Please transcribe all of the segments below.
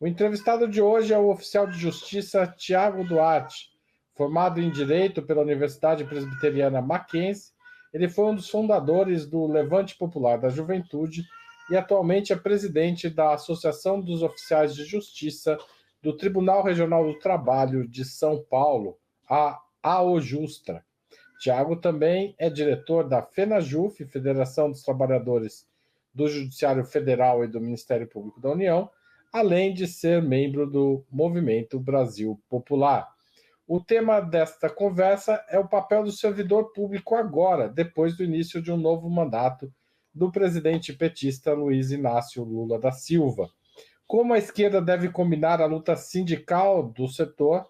O entrevistado de hoje é o oficial de justiça Tiago Duarte, formado em Direito pela Universidade Presbiteriana Mackenzie. Ele foi um dos fundadores do Levante Popular da Juventude e atualmente é presidente da Associação dos Oficiais de Justiça do Tribunal Regional do Trabalho de São Paulo, a AOJustra. Tiago também é diretor da FENAJUF, Federação dos Trabalhadores do Judiciário Federal e do Ministério Público da União, além de ser membro do Movimento Brasil Popular. O tema desta conversa é o papel do servidor público agora, depois do início de um novo mandato do presidente petista Luiz Inácio Lula da Silva. Como a esquerda deve combinar a luta sindical do setor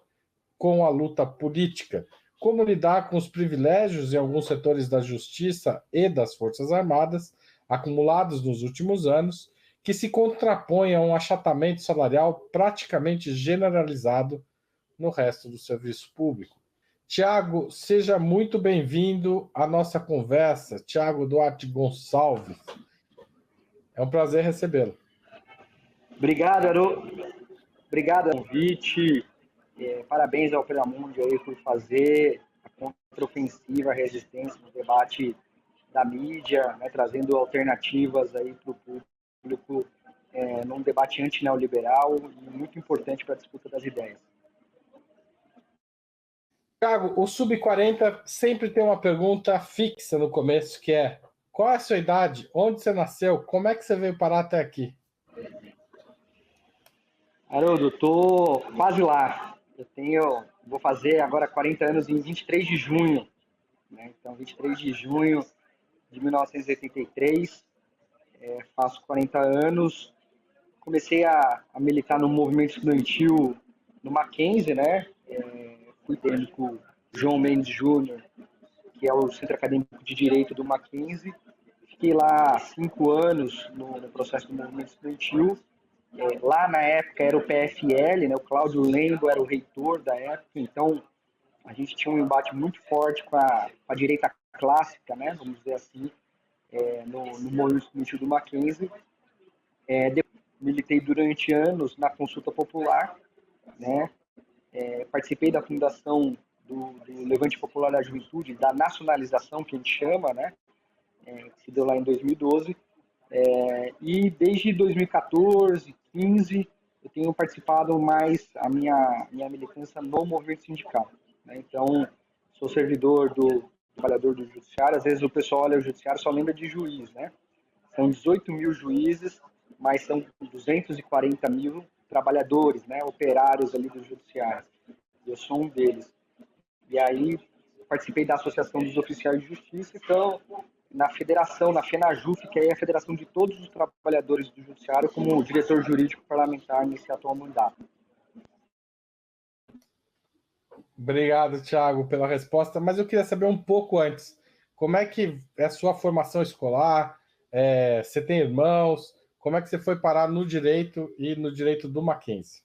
com a luta política? Como lidar com os privilégios em alguns setores da justiça e das Forças Armadas, acumulados nos últimos anos, que se contrapõem a um achatamento salarial praticamente generalizado no resto do serviço público? Tiago, seja muito bem-vindo à nossa conversa. Tiago Duarte Gonçalves. É um prazer recebê-lo. Obrigado, Haroldo. Obrigado pelo convite. Parabéns ao Pelamundi aí por fazer a contraofensiva, a resistência no debate da mídia, né, trazendo alternativas aí para o público num debate anti-neoliberal e muito importante para a disputa das ideias. Tiago, o Sub-40 sempre tem uma pergunta fixa no começo, que é: qual é a sua idade? Onde você nasceu? Como é que você veio parar até aqui? Haroldo, tô quase lá. Vou fazer agora 40 anos em 23 de junho. Né? Então, 23 de junho de 1983, faço 40 anos. Comecei a militar no movimento estudantil no Mackenzie, né? Fui técnico João Mendes Júnior, que é o Centro Acadêmico de Direito do Mackenzie. Fiquei lá 5 anos no processo do movimento estudantil. Lá na época era o PFL, né? O Cláudio Lembo era o reitor da época, então a gente tinha um embate muito forte com a direita clássica, né? Vamos dizer assim, no movimento estudantil do Mackenzie. Militei durante anos na consulta popular, né? Participei da fundação do Levante Popular da Juventude, da nacionalização que a gente chama, né? Que se deu lá em 2012. E desde 2014, 15, eu tenho participado mais a minha militância no movimento sindical. Né? Então, sou servidor do trabalhador do judiciário. Às vezes o pessoal olha o judiciário só lembra de juiz, né? São 18 mil juízes, mas são 240 mil trabalhadores, né? Operários ali do judiciário. Eu sou um deles. E aí participei da Associação dos Oficiais de Justiça, então na federação, na FENAJUF, que é a federação de todos os trabalhadores do judiciário, como diretor jurídico parlamentar nesse atual mandato. Obrigado, Tiago, pela resposta, mas eu queria saber um pouco antes. Como é que é a sua formação escolar? Você tem irmãos? Como é que você foi parar no direito e no direito do Mackenzie?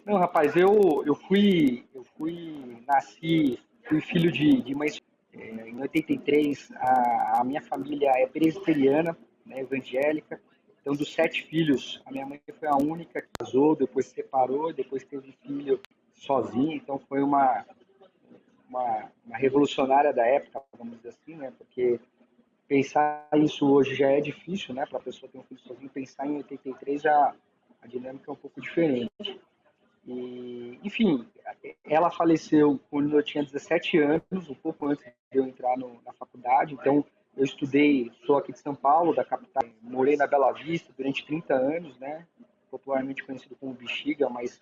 Não, rapaz, eu fui filho de mãe. Em 83, a minha família é presbiteriana, né, evangélica. Então, dos 7 filhos, a minha mãe foi a única que casou, depois se separou, depois teve filho sozinha. Então, foi uma revolucionária da época, vamos dizer assim, né? Porque pensar isso hoje já é difícil, né? Para a pessoa ter um filho sozinho, pensar em 83 já a dinâmica é um pouco diferente. E, enfim, ela faleceu quando eu tinha 17 anos, um pouco antes de eu entrar na faculdade. Então, eu estudei, sou aqui de São Paulo, da capital, morei na Bela Vista durante 30 anos, né? Popularmente conhecido como Bexiga, mas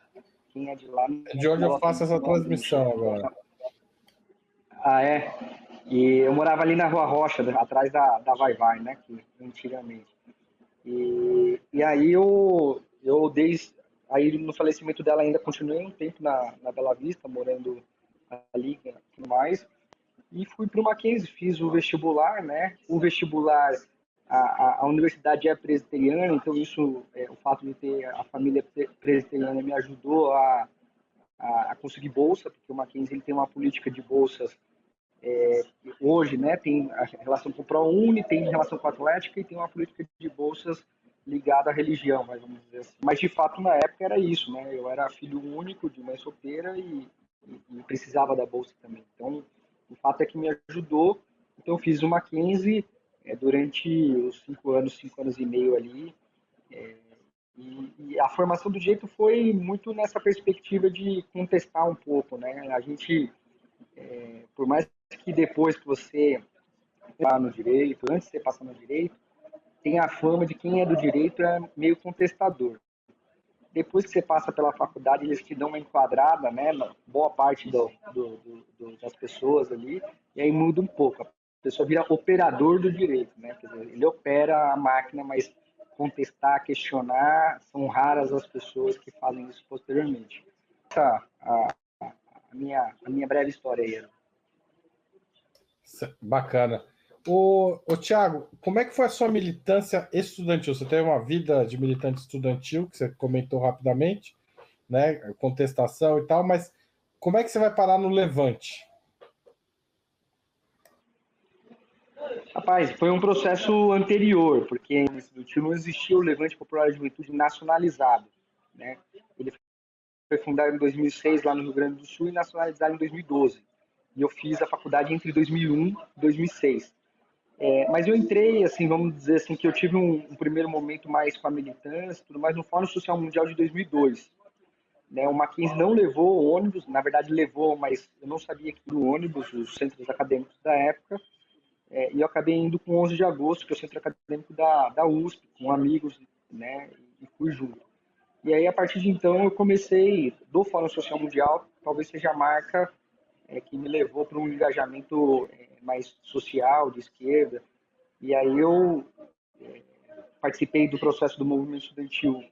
quem é de lá... De onde eu faço essa transmissão agora. É? E eu morava ali na Rua Rocha, atrás da Vai Vai, né? Que, antigamente. E aí aí no falecimento dela ainda continuei um tempo na Bela Vista, morando ali e tudo mais. E fui para o Mackenzie, fiz o vestibular, né? O vestibular, a universidade é presbiteriana, então isso, o fato de ter a família presbiteriana me ajudou a conseguir bolsa, porque o Mackenzie ele tem uma política de bolsas Hoje, né, tem a relação com o ProUni, tem relação com a Atlética e tem uma política de bolsas ligada à religião, mas vamos dizer assim. Mas de fato na época era isso, né? Eu era filho único de mãe solteira e precisava da bolsa também. Então, o fato é que me ajudou. Então, eu fiz o Mackenzie durante os 5 anos, 5 anos e meio ali. E a formação do direito foi muito nessa perspectiva de contestar um pouco, né? A gente, por mais que depois que você está no direito, antes de você passar no direito, tem a fama de quem é do direito é meio contestador. Depois que você passa pela faculdade, eles te dão uma enquadrada, né, na boa parte das pessoas ali, e aí muda um pouco. A pessoa vira operador do direito, né? Quer dizer, ele opera a máquina, mas contestar, questionar, são raras as pessoas que fazem isso posteriormente. Essa a minha breve história aí. Bacana. Ô, Thiago, como é que foi a sua militância estudantil? Você teve uma vida de militante estudantil, que você comentou rapidamente, né? Contestação e tal, mas como é que você vai parar no Levante? Rapaz, foi um processo anterior, porque no estudantil não existia o Levante Popular de Juventude nacionalizado, né? Ele foi fundado em 2006 lá no Rio Grande do Sul e nacionalizado em 2012. E eu fiz a faculdade entre 2001 e 2006. Mas eu entrei, assim, vamos dizer assim, que eu tive um primeiro momento mais com a militância, tudo mais, no Fórum Social Mundial de 2002. Né? O Mackenzie não levou o ônibus, na verdade levou, mas eu não sabia que o ônibus, os centros acadêmicos da época, e eu acabei indo com 11 de agosto, que é o centro acadêmico da USP, com amigos, né, e fui junto. E aí, a partir de então, eu comecei, do Fórum Social Mundial, talvez seja a marca que me levou para um engajamento mais social, de esquerda. E aí eu participei do processo do movimento estudantil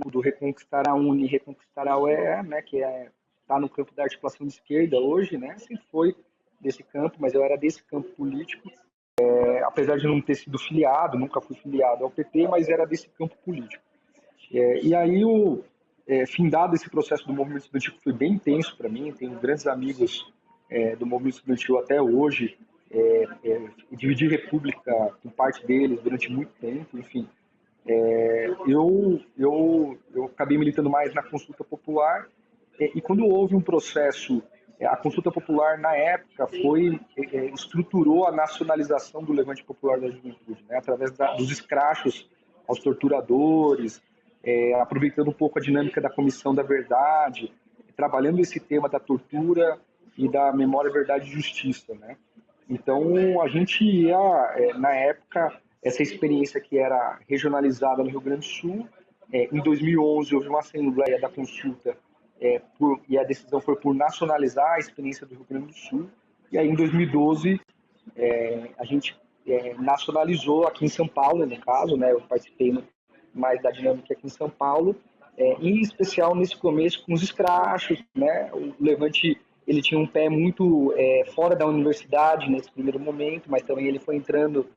do Reconquistar a Uni, Reconquistar a UEA, né, que está no campo da articulação de esquerda hoje, né, sempre foi desse campo, mas eu era desse campo político, apesar de não ter sido filiado, nunca fui filiado ao PT, mas era desse campo político. E aí, findado esse processo do movimento estudantil, que foi bem intenso para mim, tenho grandes amigos do movimento estudantil até hoje, dividi república com parte deles durante muito tempo, enfim. Eu acabei militando mais na consulta popular, e quando houve um processo, a consulta popular na época estruturou a nacionalização do Levante Popular da Juventude, né, através dos escrachos aos torturadores, aproveitando um pouco a dinâmica da Comissão da Verdade, trabalhando esse tema da tortura e da memória, verdade e justiça, né? Então, a gente ia, na época, essa experiência que era regionalizada no Rio Grande do Sul. Em 2011, houve uma assembleia da consulta e a decisão foi por nacionalizar a experiência do Rio Grande do Sul. E aí, em 2012, a gente nacionalizou aqui em São Paulo, no caso, né? Eu participei mais da dinâmica aqui em São Paulo, em especial nesse começo com os escrachos, né? O Levante ele tinha um pé muito fora da universidade nesse primeiro momento, mas também ele foi entrando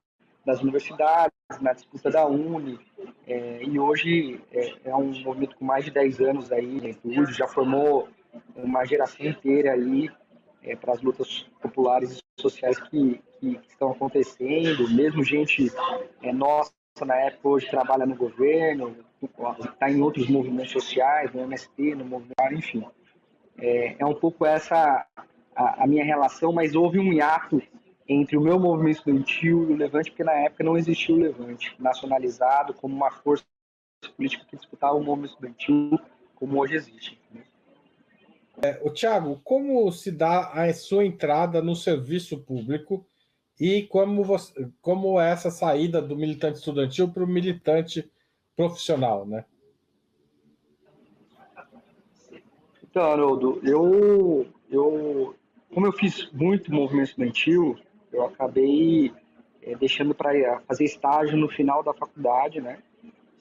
nas universidades, na disputa da Uni, e hoje é um movimento com mais de 10 anos aí, juventude, já formou uma geração inteira aí para as lutas populares e sociais que estão acontecendo, mesmo gente nossa na época hoje trabalha no governo, está em outros movimentos sociais, no MST, no movimento, enfim. É um pouco essa a minha relação, mas houve um hiato entre o meu movimento estudantil e o Levante, porque na época não existia o Levante nacionalizado como uma força política que disputava o movimento estudantil como hoje existe. Né? Thiago, como se dá a sua entrada no serviço público e como é essa saída do militante estudantil para o militante profissional, né? Então, Haroldo, como eu fiz muito movimento estudantil, eu acabei deixando para fazer estágio no final da faculdade, né?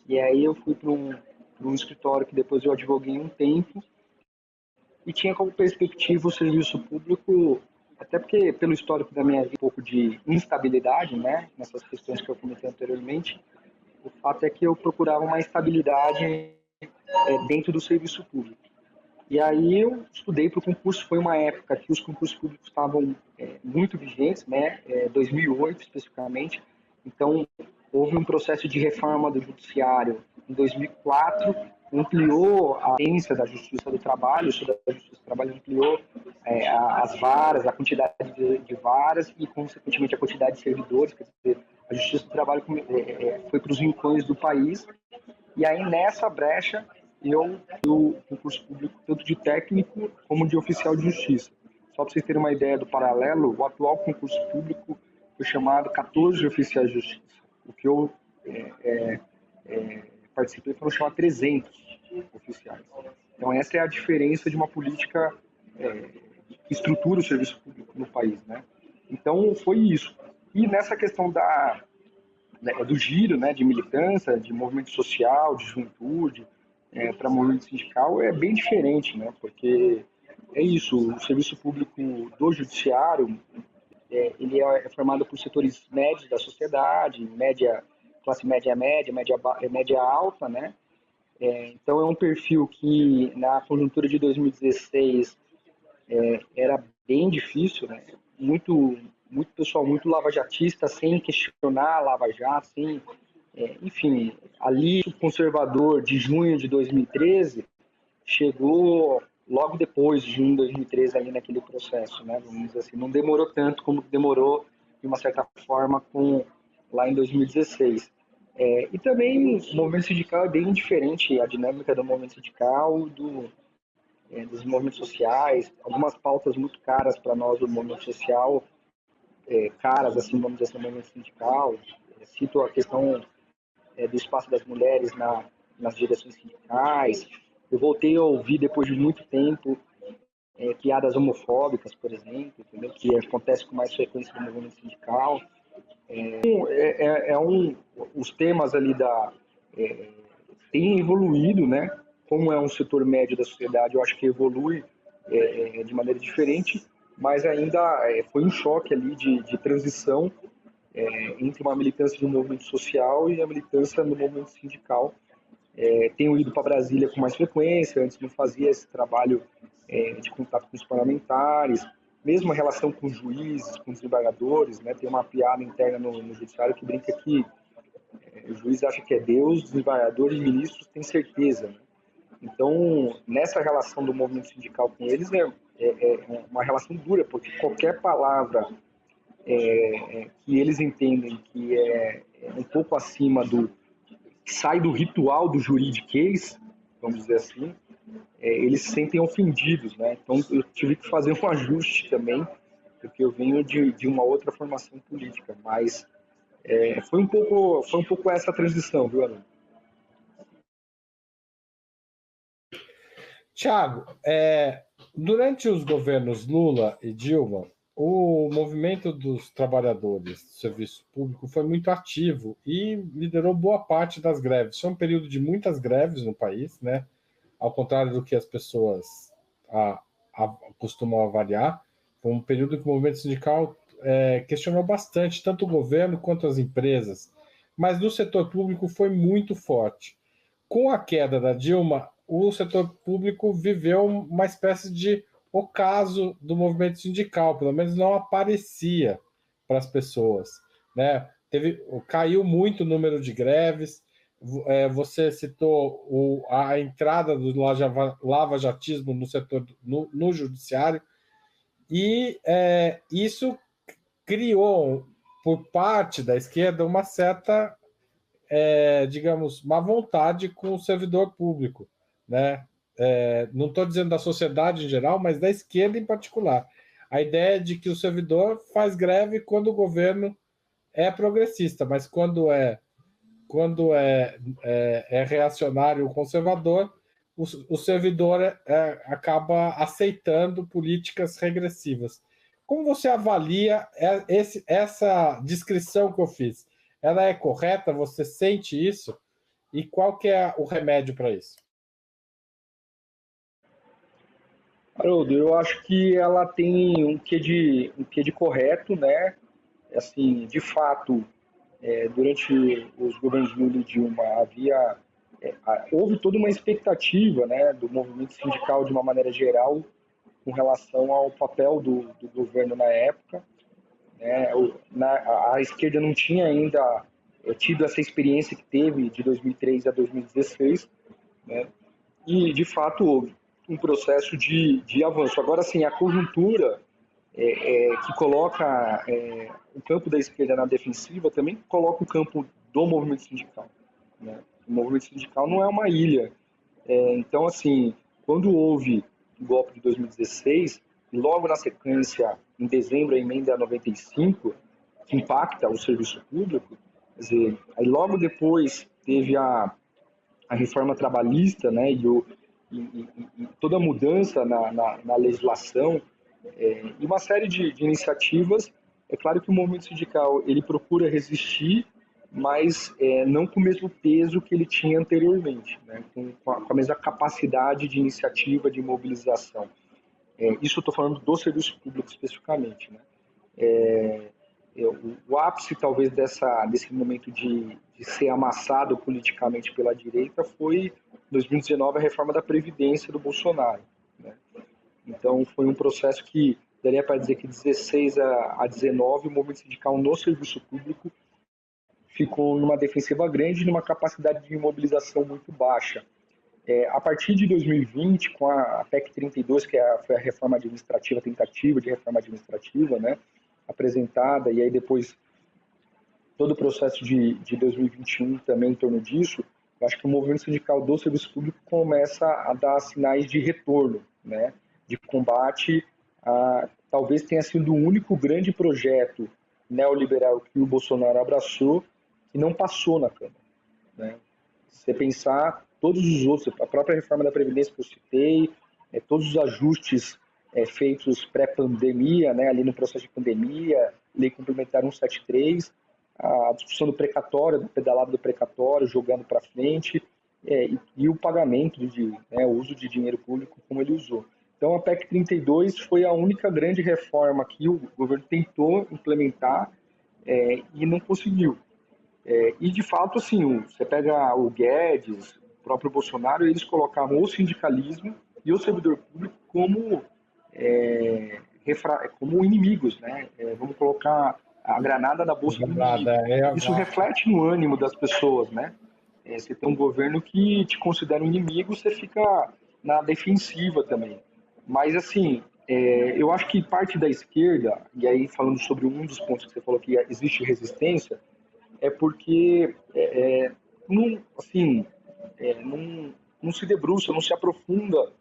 E aí eu fui para um escritório que depois eu advoguei um tempo e tinha como perspectiva o serviço público, até porque pelo histórico da minha vida, um pouco de instabilidade, né? Nessas questões que eu comentei anteriormente, o fato é que eu procurava uma estabilidade dentro do serviço público. E aí eu estudei para o concurso, foi uma época que os concursos públicos estavam muito vigentes, né? 2008 especificamente. Então, houve um processo de reforma do judiciário em 2004, ampliou a agência da Justiça do Trabalho, o Estado da Justiça do Trabalho ampliou as varas, a quantidade de varas e, consequentemente, a quantidade de servidores. Quer dizer, a Justiça do Trabalho foi para os rincões do país. E aí, nessa brecha, eu do concurso público, tanto de técnico como de oficial de justiça. Só para vocês terem uma ideia do paralelo, o atual concurso público foi chamado 14 oficiais de justiça. O que eu participei foram chamados 300 oficiais. Então, essa é a diferença de uma política que estrutura o serviço público no país, né? Então, foi isso. E nessa questão do giro, né, de militância, de movimento social, de juventude, para movimento sindical, é bem diferente, né? Porque é isso, o serviço público do judiciário, ele é formado por setores médios da sociedade, média, classe média média, média alta, né? Então é um perfil que na conjuntura de 2016 era bem difícil, né? Muito pessoal, muito lavajatista, sem questionar a Lava Jato, sem, enfim, ali o conservador de junho de 2013 chegou logo depois de junho de 2013 ali naquele processo, né? Vamos dizer assim, não demorou tanto como demorou de uma certa forma lá em 2016. E também o movimento sindical é bem diferente, a dinâmica do movimento sindical dos movimentos sociais, algumas pautas muito caras para nós do movimento social, caras, assim, vamos dizer assim, no movimento sindical. Cito a questão do espaço das mulheres nas direções sindicais. Eu voltei a ouvir, depois de muito tempo, piadas homofóbicas, por exemplo, entendeu? Que acontece com mais frequência no movimento sindical. Os temas ali têm evoluído, né? Como é um setor médio da sociedade, eu acho que evolui de maneira diferente, mas ainda foi um choque ali de transição entre uma militância no movimento social e a militância no movimento sindical. Tenho ido para Brasília com mais frequência, antes não fazia esse trabalho de contato com os parlamentares, mesmo a relação com os juízes, com os desembargadores, né? Tem uma piada interna no judiciário que brinca que o juiz acha que é Deus, desembargadores e ministros têm certeza, né? Então, nessa relação do movimento sindical com eles, é uma relação dura, porque qualquer palavra que eles entendem que é um pouco acima que sai do ritual do juridiquês, vamos dizer assim, eles se sentem ofendidos, né? Então eu tive que fazer um ajuste também, porque eu venho de uma outra formação política, mas foi um pouco essa transição, viu, Arthur? Tiago, durante os governos Lula e Dilma, o movimento dos trabalhadores do serviço público foi muito ativo e liderou boa parte das greves. Foi um período de muitas greves no país, né? Ao contrário do que as pessoas costumam avaliar, foi um período que o movimento sindical questionou bastante, tanto o governo quanto as empresas, mas no setor público foi muito forte. Com a queda da Dilma, o setor público viveu uma espécie de ocaso do movimento sindical, pelo menos não aparecia para as pessoas, né? Caiu muito o número de greves. Você citou a entrada do lava-jatismo no setor no judiciário, e isso criou, por parte da esquerda, uma certa digamos, má vontade com o servidor público, né? Não estou dizendo da sociedade em geral, mas da esquerda em particular. A ideia de que o servidor faz greve quando o governo é progressista, mas quando é reacionário ou conservador, o servidor acaba aceitando políticas regressivas. Como você avalia essa descrição que eu fiz? Ela é correta? Você sente isso? E qual que é o remédio para isso? Haroldo, eu acho que ela tem um quê de correto, né? Assim, de fato, durante os governos Lula e Dilma havia houve toda uma expectativa, né, do movimento sindical de uma maneira geral com relação ao papel do governo na época, né? A esquerda não tinha ainda tido essa experiência que teve de 2003 a 2016, né? E, de fato, houve um processo de avanço. Agora, sim, a conjuntura que coloca o campo da esquerda na defensiva também coloca o campo do movimento sindical, né? O movimento sindical não é uma ilha. Então, assim, quando houve o golpe de 2016, e logo na sequência, em dezembro, a emenda 95, que impacta o serviço público, quer dizer, aí logo depois teve a reforma trabalhista, né, e toda a mudança na legislação, e uma série de iniciativas. É claro que o movimento sindical ele procura resistir, mas não com o mesmo peso que ele tinha anteriormente, né, com a mesma capacidade de iniciativa, de mobilização. Isso eu estou falando do serviço público especificamente, né. O ápice, talvez, desse momento de ser amassado politicamente pela direita foi, em 2019, a reforma da Previdência do Bolsonaro, né? Então, foi um processo que, daria para dizer que 16 a 19, o movimento sindical no serviço público ficou numa defensiva grande e numa capacidade de mobilização muito baixa. A partir de 2020, com a PEC 32, que foi a reforma administrativa, tentativa de reforma administrativa, né, apresentada, e aí depois todo o processo de 2021 também em torno disso, eu acho que o movimento sindical do serviço público começa a dar sinais de retorno, né, de combate talvez tenha sido o único grande projeto neoliberal que o Bolsonaro abraçou que não passou na Câmara, né? Se você pensar, todos os outros, a própria reforma da Previdência que eu citei, todos os ajustes feitos pré-pandemia, né, ali no processo de pandemia, Lei Complementar 173, a discussão do precatório, do pedalado do precatório, jogando para frente, e o pagamento, o uso de dinheiro público como ele usou. Então, a PEC 32 foi a única grande reforma que o governo tentou implementar e não conseguiu. E, de fato, assim, você pega o Guedes, o próprio Bolsonaro, eles colocavam o sindicalismo e o servidor público como inimigos, né? Vamos colocar a granada na bolsa do inimigo. Isso reflete no ânimo das pessoas, né? Você tem um governo que te considera um inimigo, você fica na defensiva também. Mas, assim, eu acho que parte da esquerda, e aí falando sobre um dos pontos que você falou que existe resistência, é porque não se debruça, não se aprofunda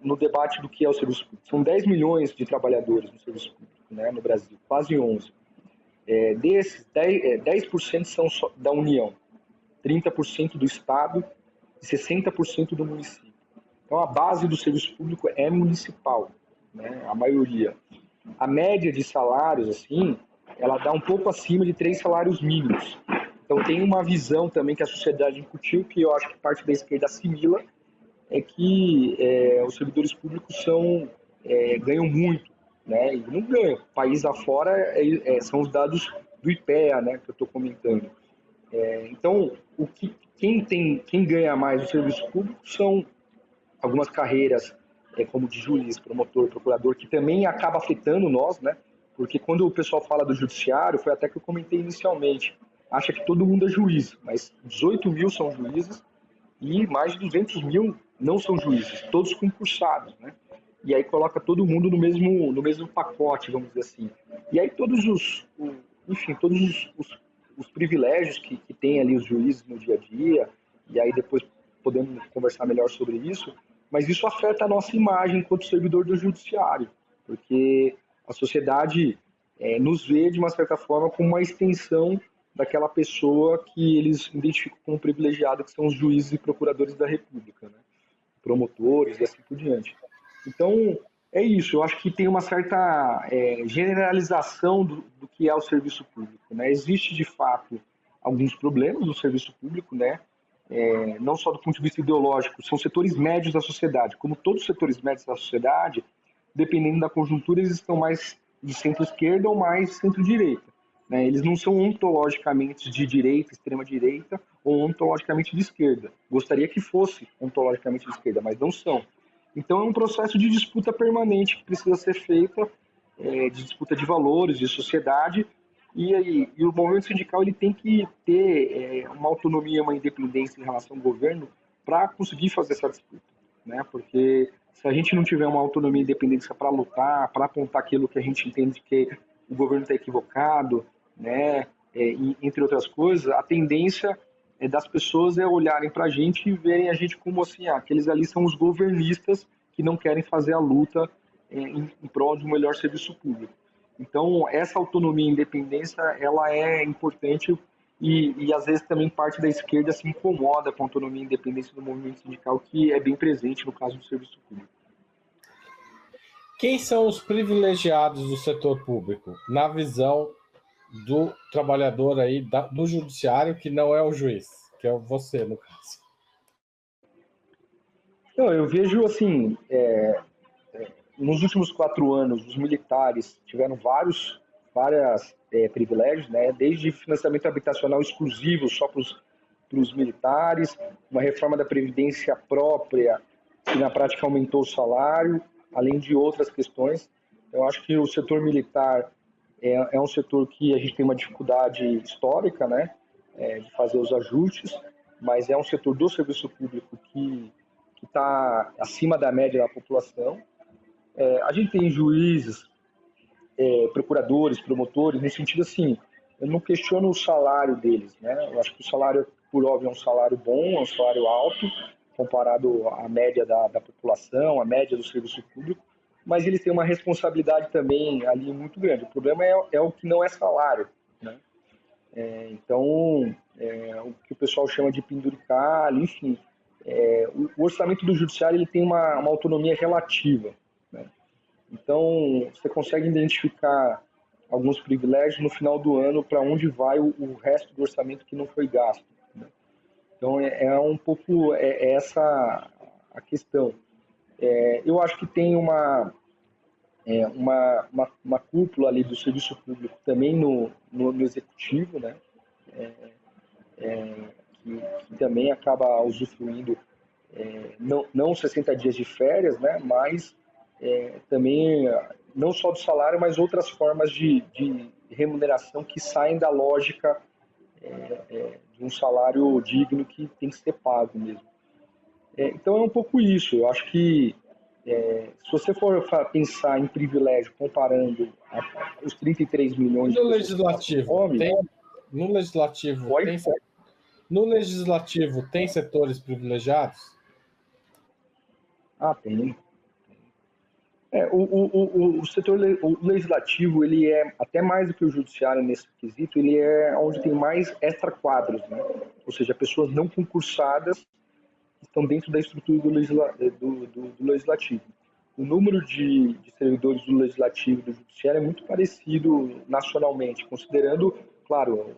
no debate do que é o serviço público. São 10 milhões de trabalhadores no serviço público, né, no Brasil, quase 11. Desses, 10% são da União, 30% do Estado e 60% do município. Então, a base do serviço público é municipal, né, a maioria. A média de salários, assim, ela dá um pouco acima de 3 salários mínimos. Então, tem uma visão também que a sociedade incutiu, que eu acho que parte da esquerda assimila, é que os servidores públicos ganham muito, né? E não ganham. País afora são os dados do IPEA, né, que eu estou comentando. Então, quem ganha mais no serviço público são algumas carreiras como de juiz, promotor, procurador, que também acaba afetando nós, né? Porque quando o pessoal fala do judiciário, foi até que eu comentei inicialmente, acha que todo mundo é juiz, mas 18 mil são juízes e mais de 200 mil não são juízes, todos concursados, né? E aí coloca todo mundo no mesmo pacote, vamos dizer assim. E aí todos os privilégios que tem ali os juízes no dia a dia, e aí depois podemos conversar melhor sobre isso, mas isso afeta a nossa imagem enquanto servidor do judiciário, porque a sociedade nos vê, de uma certa forma, como uma extensão daquela pessoa que eles identificam como privilegiada, que são os juízes e procuradores da República, né? Promotores e assim por diante. Então, é isso. Eu acho que tem uma certa generalização do que é o serviço público, né? Existe, de fato, alguns problemas no serviço público, né? Não só do ponto de vista ideológico, são setores médios da sociedade. Como todos os setores médios da sociedade, dependendo da conjuntura, eles estão mais de centro-esquerda ou mais centro-direita. né? Eles não são ontologicamente de direita, extrema-direita, ou ontologicamente de esquerda. Gostaria que fosse ontologicamente de esquerda, mas não são. Então é um processo de disputa permanente que precisa ser feita, de disputa de valores, de sociedade, e o movimento sindical ele tem que ter uma autonomia, uma independência em relação ao governo para conseguir fazer essa disputa, né? Porque se a gente não tiver uma autonomia e independência para lutar, para apontar aquilo que a gente entende que o governo está equivocado, né? Entre outras coisas, a tendência das pessoas olharem para a gente e verem a gente como assim, aqueles ali são os governistas que não querem fazer a luta em prol de um melhor serviço público. Então, essa autonomia e independência, ela é importante e às vezes também parte da esquerda se incomoda com a autonomia e independência do movimento sindical, que é bem presente no caso do serviço público. Quem são os privilegiados do setor público, na visão do trabalhador aí do judiciário, que não é o juiz, que é você, no caso? Não, eu vejo assim, nos últimos 4 anos, os militares tiveram vários privilégios, né? Desde financiamento habitacional exclusivo só para os militares, uma reforma da Previdência própria, que na prática aumentou o salário, além de outras questões. Eu acho que o setor militar é um setor que a gente tem uma dificuldade histórica, né? De fazer os ajustes, mas é um setor do serviço público que está acima da média da população. A gente tem juízes, procuradores, promotores, no sentido assim, eu não questiono o salário deles, né? Eu acho que o salário, por óbvio, é um salário bom, é um salário alto, comparado à média da população, à média do serviço público, mas eles têm uma responsabilidade também ali muito grande. O problema é o que não é salário, né? Então, o que o pessoal chama de penduricalho, enfim, o orçamento do judiciário ele tem uma autonomia relativa, né? Então, você consegue identificar alguns privilégios no final do ano para onde vai o resto do orçamento que não foi gasto, né? Então, um pouco essa a questão. Eu acho que tem uma cúpula ali do serviço público também no executivo, né? Que também acaba usufruindo não 60 dias de férias, né? Mas também não só do salário, mas outras formas de remuneração que saem da lógica de um salário digno que tem que ser pago mesmo. Então é um pouco isso. Eu acho que se você for pensar em privilégio comparando os 33 milhões de legislativo, no legislativo no legislativo tem setores privilegiados? Tem. O setor legislativo, ele é até mais do que o judiciário nesse quesito, ele é onde tem mais extra-quadros, né? Ou seja, pessoas não concursadas estão dentro da estrutura do legislativo. O número de servidores do legislativo e do judiciário é muito parecido nacionalmente, considerando, claro,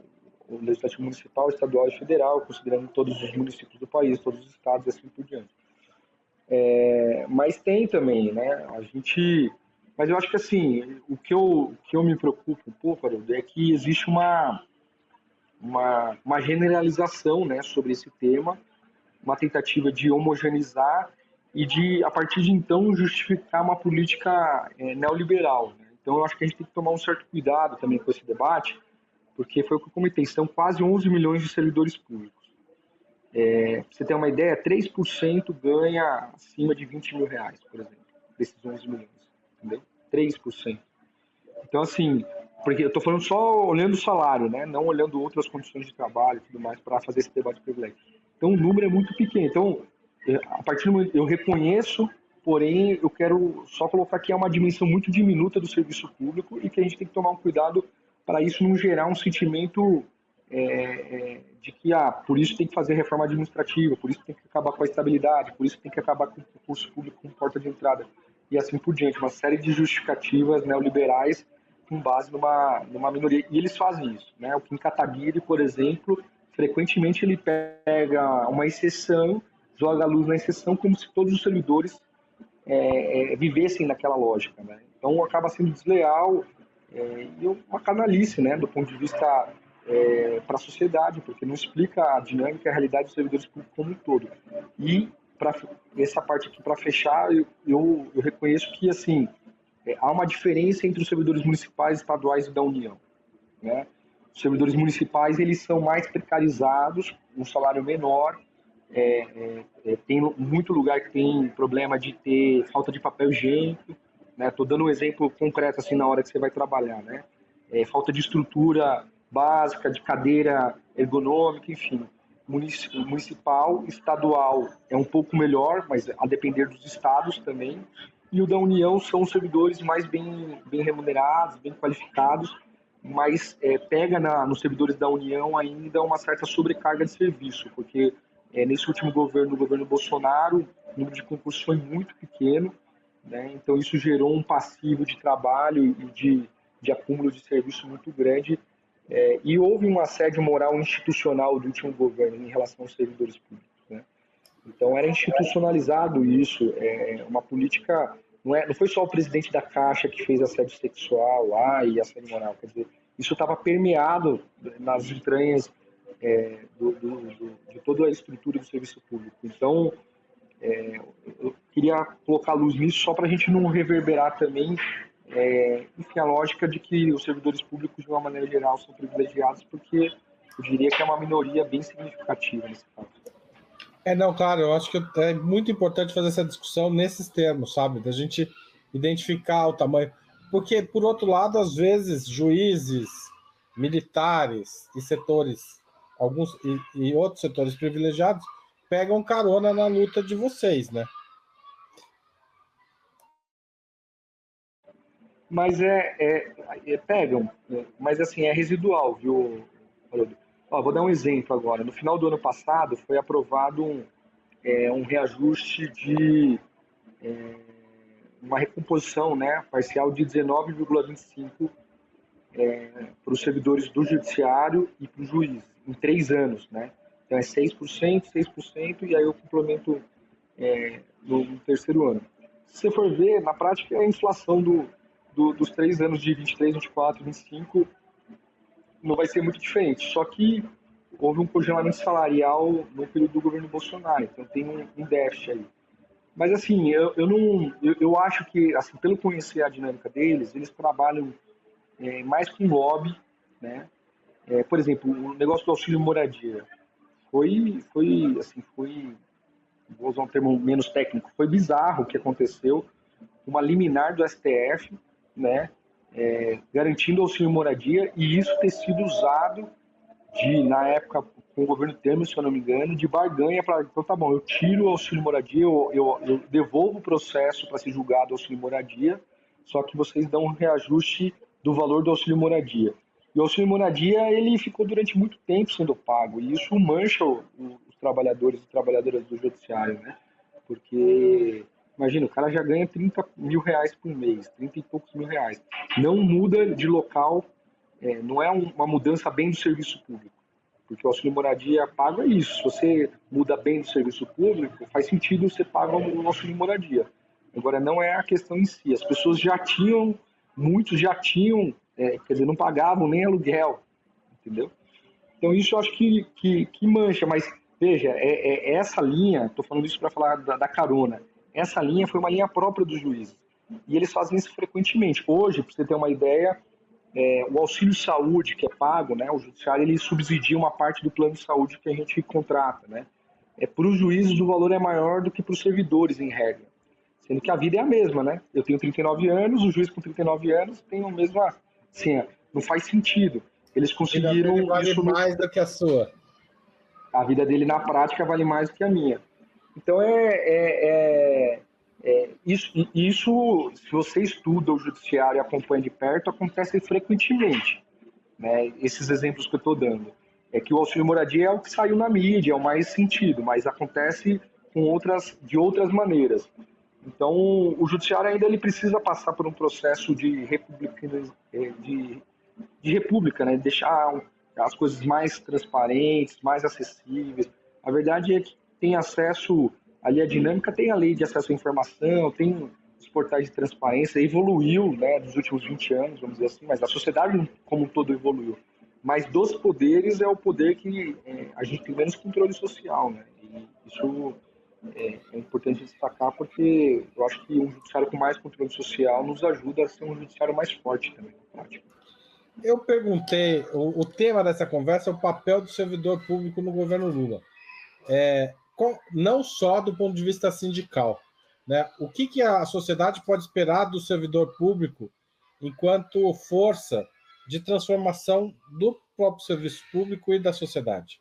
o legislativo municipal, estadual e federal, considerando todos os municípios do país, todos os estados e assim por diante. Mas tem também, né? Mas eu acho que assim, o que eu me preocupo um pouco, Haroldo, é que existe uma generalização, né, sobre esse tema, uma tentativa de homogeneizar e de, a partir de então, justificar uma política neoliberal, né? Então eu acho que a gente tem que tomar um certo cuidado também com esse debate, porque foi o que eu comentei, são quase 11 milhões de servidores públicos. Pra você ter uma ideia, 3% ganha acima de 20 mil reais, por exemplo, desses 11 milhões, entendeu? 3%. Então, assim, porque eu estou falando só olhando o salário, né? Não olhando outras condições de trabalho e tudo mais para fazer esse debate de privilégio. Então, o número é muito pequeno. Então, a partir do momento eu reconheço, porém, eu quero só colocar que é uma dimensão muito diminuta do serviço público e que a gente tem que tomar um cuidado para isso não gerar um sentimento de que por isso tem que fazer reforma administrativa, por isso tem que acabar com a estabilidade, por isso tem que acabar com o concurso público como porta de entrada e assim por diante, uma série de justificativas neoliberais com base numa minoria, e eles fazem isso, né? O Kim Kataguiri, por exemplo, frequentemente ele pega uma exceção, joga a luz na exceção como se todos os servidores vivessem naquela lógica, né? Então acaba sendo desleal E uma canalice, né, do ponto de vista para a sociedade, porque não explica a dinâmica e a realidade dos servidores públicos como um todo. E para essa parte aqui, para fechar, eu reconheço que assim há uma diferença entre os servidores municipais, estaduais e da União, né? Os servidores municipais eles são mais precarizados, um salário menor, tem muito lugar que tem problema de ter falta de papel higiênico, né? Estou dando um exemplo concreto assim na hora que você vai trabalhar, né? Falta de estrutura básica, de cadeira ergonômica, enfim. Municipal, estadual é um pouco melhor, mas a depender dos estados também. E o da União são os servidores mais bem remunerados, bem qualificados, mas pega nos servidores da União ainda uma certa sobrecarga de serviço, porque nesse último governo, o governo Bolsonaro, o número de concursos foi muito pequeno, né? Então isso gerou um passivo de trabalho e de acúmulo de serviço muito grande, e houve um assédio moral institucional do último governo em relação aos servidores públicos, né? Então era institucionalizado isso, uma política, não foi só o presidente da Caixa que fez assédio sexual lá e assédio moral, quer dizer, isso estava permeado nas entranhas de toda a estrutura do serviço público. Então, eu queria colocar luz nisso só para a gente não reverberar também, enfim, a lógica de que os servidores públicos, de uma maneira geral, são privilegiados, porque eu diria que é uma minoria bem significativa nesse caso. Não, claro, eu acho que é muito importante fazer essa discussão nesses termos, sabe? Da gente identificar o tamanho. Porque, por outro lado, às vezes, juízes, militares e setores, alguns e outros setores privilegiados, pegam carona na luta de vocês, né? Mas pegam, mas assim, é residual, viu, Haroldo? Vou dar um exemplo agora. No final do ano passado foi aprovado um reajuste de uma recomposição, né, parcial de 19,25 para os servidores do judiciário e para os juízes, em 3 anos, né? Então é 6%, e aí eu complemento no terceiro ano. Se você for ver, na prática, é a inflação dos 3 anos de 23, 24, 25 não vai ser muito diferente. Só que houve um congelamento salarial no período do governo Bolsonaro, então tem um déficit aí. Mas assim, eu acho que, assim, pelo conhecer a dinâmica deles, eles trabalham mais com lobby, né? Por exemplo, o negócio do auxílio moradia foi, vou usar um termo menos técnico, foi bizarro o que aconteceu, uma liminar do STF, né, garantindo auxílio moradia, e isso ter sido usado na época, com o governo Temer, se eu não me engano, de barganha para, então tá bom, eu tiro o auxílio moradia, eu devolvo o processo para ser julgado o auxílio moradia, só que vocês dão um reajuste do valor do auxílio moradia. E o auxílio moradia, ele ficou durante muito tempo sendo pago, e isso mancha os trabalhadores e trabalhadoras do judiciário, né? Porque, imagina, o cara já ganha 30 mil reais por mês, 30 e poucos mil reais. Não muda de local, não é uma mudança bem do serviço público, porque o auxílio moradia paga isso. Se você muda bem do serviço público, faz sentido você pagar o auxílio moradia. Agora, não é a questão em si. As pessoas muitos já tinham, quer dizer, não pagavam nem aluguel, entendeu? Então, isso eu acho que mancha, mas veja, essa linha, estou falando isso para falar da carona, essa linha foi uma linha própria dos juízes. E eles fazem isso frequentemente. Hoje, para você ter uma ideia, o auxílio saúde que é pago, né, o judiciário ele subsidia uma parte do plano de saúde que a gente contrata, né? Para os juízes o valor é maior do que para os servidores, em regra. Sendo que a vida é a mesma, né? Eu tenho 39 anos, o juiz com 39 anos tem a mesma... Assim, não faz sentido. Eles conseguiram... Ele vale isso mais do que a sua. A vida dele na prática vale mais do que a minha. Então isso, se você estuda o judiciário e acompanha de perto, acontece frequentemente, né? Esses exemplos que eu estou dando. É que o auxílio moradia é o que saiu na mídia, é o mais sentido, mas acontece de outras maneiras. Então, o judiciário ainda ele precisa passar por um processo de república, né? Deixar as coisas mais transparentes, mais acessíveis. A verdade é que tem acesso ali à dinâmica, tem a lei de acesso à informação, tem os portais de transparência evoluiu, né, nos últimos 20 anos, vamos dizer assim, mas a sociedade como um todo evoluiu. Mas dos poderes é o poder que a gente tem menos controle social, né? E isso é importante destacar porque eu acho que um judiciário com mais controle social nos ajuda a ser um judiciário mais forte também, na prática. Eu perguntei, o tema dessa conversa é o papel do servidor público no governo Lula. Não só do ponto de vista sindical, né? O que a sociedade pode esperar do servidor público enquanto força de transformação do próprio serviço público e da sociedade?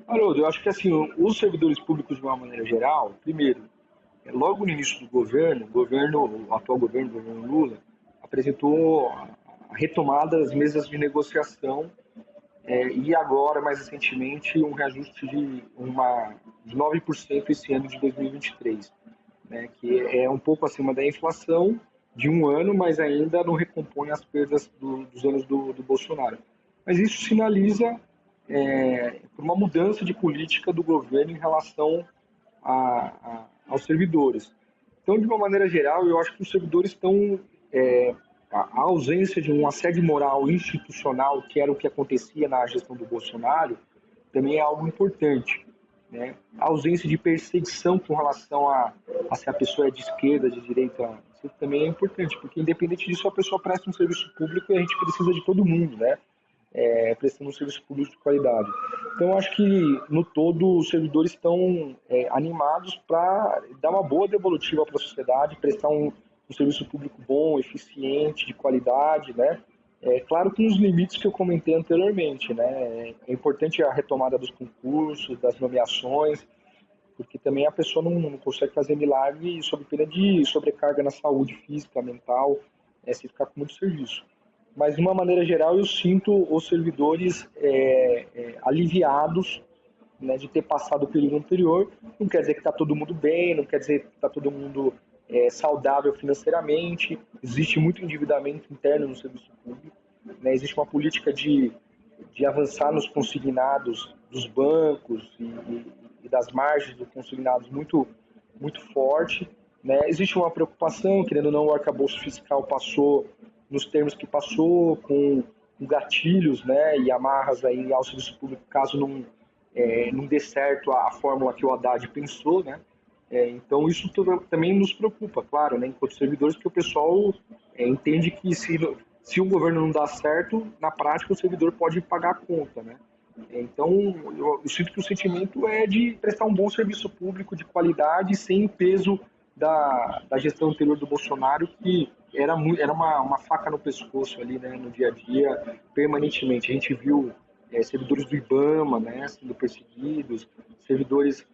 Haroldo, eu acho que assim, os servidores públicos de uma maneira geral, primeiro, logo no início do governo, o atual governo, o governo Lula, apresentou a retomada das mesas de negociação e agora, mais recentemente, um reajuste de 9% esse ano de 2023, né, que é um pouco acima da inflação de um ano, mas ainda não recompõe as perdas dos anos do Bolsonaro. Mas isso sinaliza uma mudança de política do governo em relação aos servidores. Então, de uma maneira geral, eu acho que os servidores estão a ausência de um assédio moral institucional, que era o que acontecia na gestão do Bolsonaro, também é algo importante, né? A ausência de perseguição com relação a se a pessoa é de esquerda, de direita, isso também é importante, porque independente disso, a pessoa presta um serviço público e a gente precisa de todo mundo, né? Prestando um serviço público de qualidade. Então, acho que, no todo, os servidores estão animados para dar uma boa devolutiva para a sociedade, prestar um serviço público bom, eficiente, de qualidade, né? Claro que nos limites que eu comentei anteriormente, né? É importante a retomada dos concursos, das nomeações, porque também a pessoa não consegue fazer milagre sob pena de sobrecarga na saúde física, mental, se ficar com muito serviço. Mas, de uma maneira geral, eu sinto os servidores aliviados, né, de ter passado o período anterior. Não quer dizer que está todo mundo bem, não quer dizer que está todo mundo saudável financeiramente. Existe muito endividamento interno no serviço público, né? Existe uma política de avançar nos consignados dos bancos e das margens dos consignados muito, muito forte, né? Existe uma preocupação, querendo ou não, o arcabouço fiscal passou nos termos que passou, com gatilhos, né, e amarras aí ao serviço público, caso não dê certo a fórmula que o Haddad pensou, né? Então isso também nos preocupa, claro, né, enquanto servidores, porque o pessoal entende que se o governo não dá certo, na prática o servidor pode pagar a conta, né? Então eu sinto que o sentimento é de prestar um bom serviço público de qualidade, sem o peso da gestão anterior do Bolsonaro, que era uma faca no pescoço ali, né, no dia a dia, permanentemente. A gente viu servidores do IBAMA, né, sendo perseguidos, servidores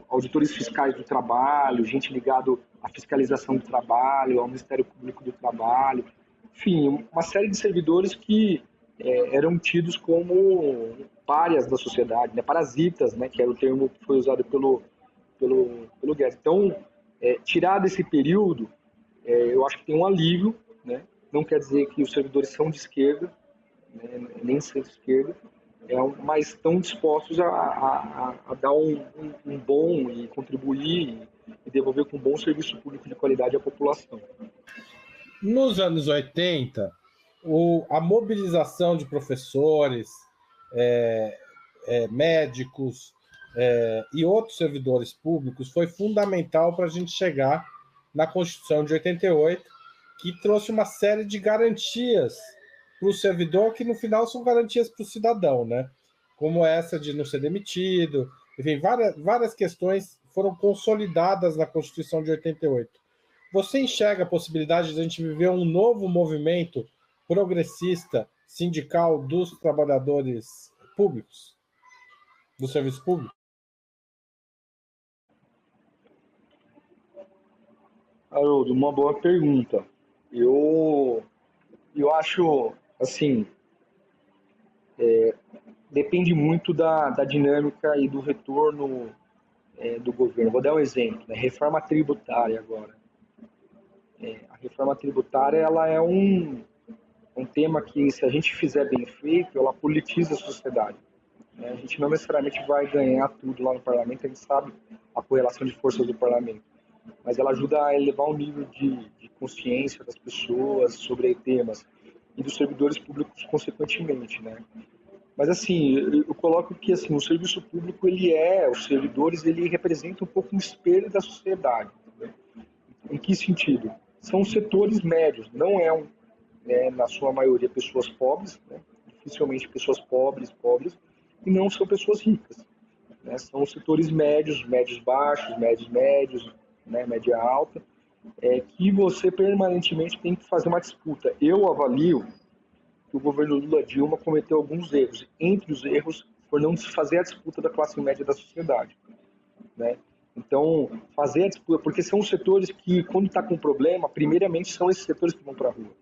auditores fiscais do trabalho, gente ligado à fiscalização do trabalho, ao Ministério Público do Trabalho, enfim, uma série de servidores que eram tidos como párias da sociedade, né, parasitas, né, que era o termo que foi usado pelo Guedes. Então, tirar desse período, eu acho que tem um alívio, né? Não quer dizer que os servidores são de esquerda, né? Nem centro-esquerda, mas estão dispostos a dar um bom e contribuir e devolver com um bom serviço público de qualidade à população. Nos anos 80, a mobilização de professores, médicos e outros servidores públicos foi fundamental para a gente chegar na Constituição de 88, que trouxe uma série de garantias para o servidor, que no final são garantias para o cidadão, né? Como essa de não ser demitido, enfim, várias questões foram consolidadas na Constituição de 88. Você enxerga a possibilidade de a gente viver um novo movimento progressista sindical dos trabalhadores públicos, do serviço público? Haroldo, uma boa pergunta. Eu acho, assim, depende muito da dinâmica e do retorno do governo. Vou dar um exemplo, né? Reforma tributária agora. A reforma tributária, ela é um tema que, se a gente fizer bem feito, ela politiza a sociedade. né? A gente não necessariamente vai ganhar tudo lá no parlamento, a gente sabe a correlação de forças do parlamento, mas ela ajuda a elevar o nível de consciência das pessoas sobre temas e dos servidores públicos consequentemente, né? Mas assim, eu coloco que assim, o serviço público os servidores, ele representa um pouco um espelho da sociedade. Né? Em que sentido? São setores médios, não na sua maioria pessoas pobres, né? Dificilmente pessoas pobres, e não são pessoas ricas, né? São setores médios, médios baixos, médios, né? Média alta, que você permanentemente tem que fazer uma disputa. Eu avalio que o governo Lula-Dilma cometeu alguns erros. Entre os erros, por não fazer a disputa da classe média da sociedade, né? Então, fazer a disputa, porque são os setores que, quando está com problema, primeiramente são esses setores que vão para a rua.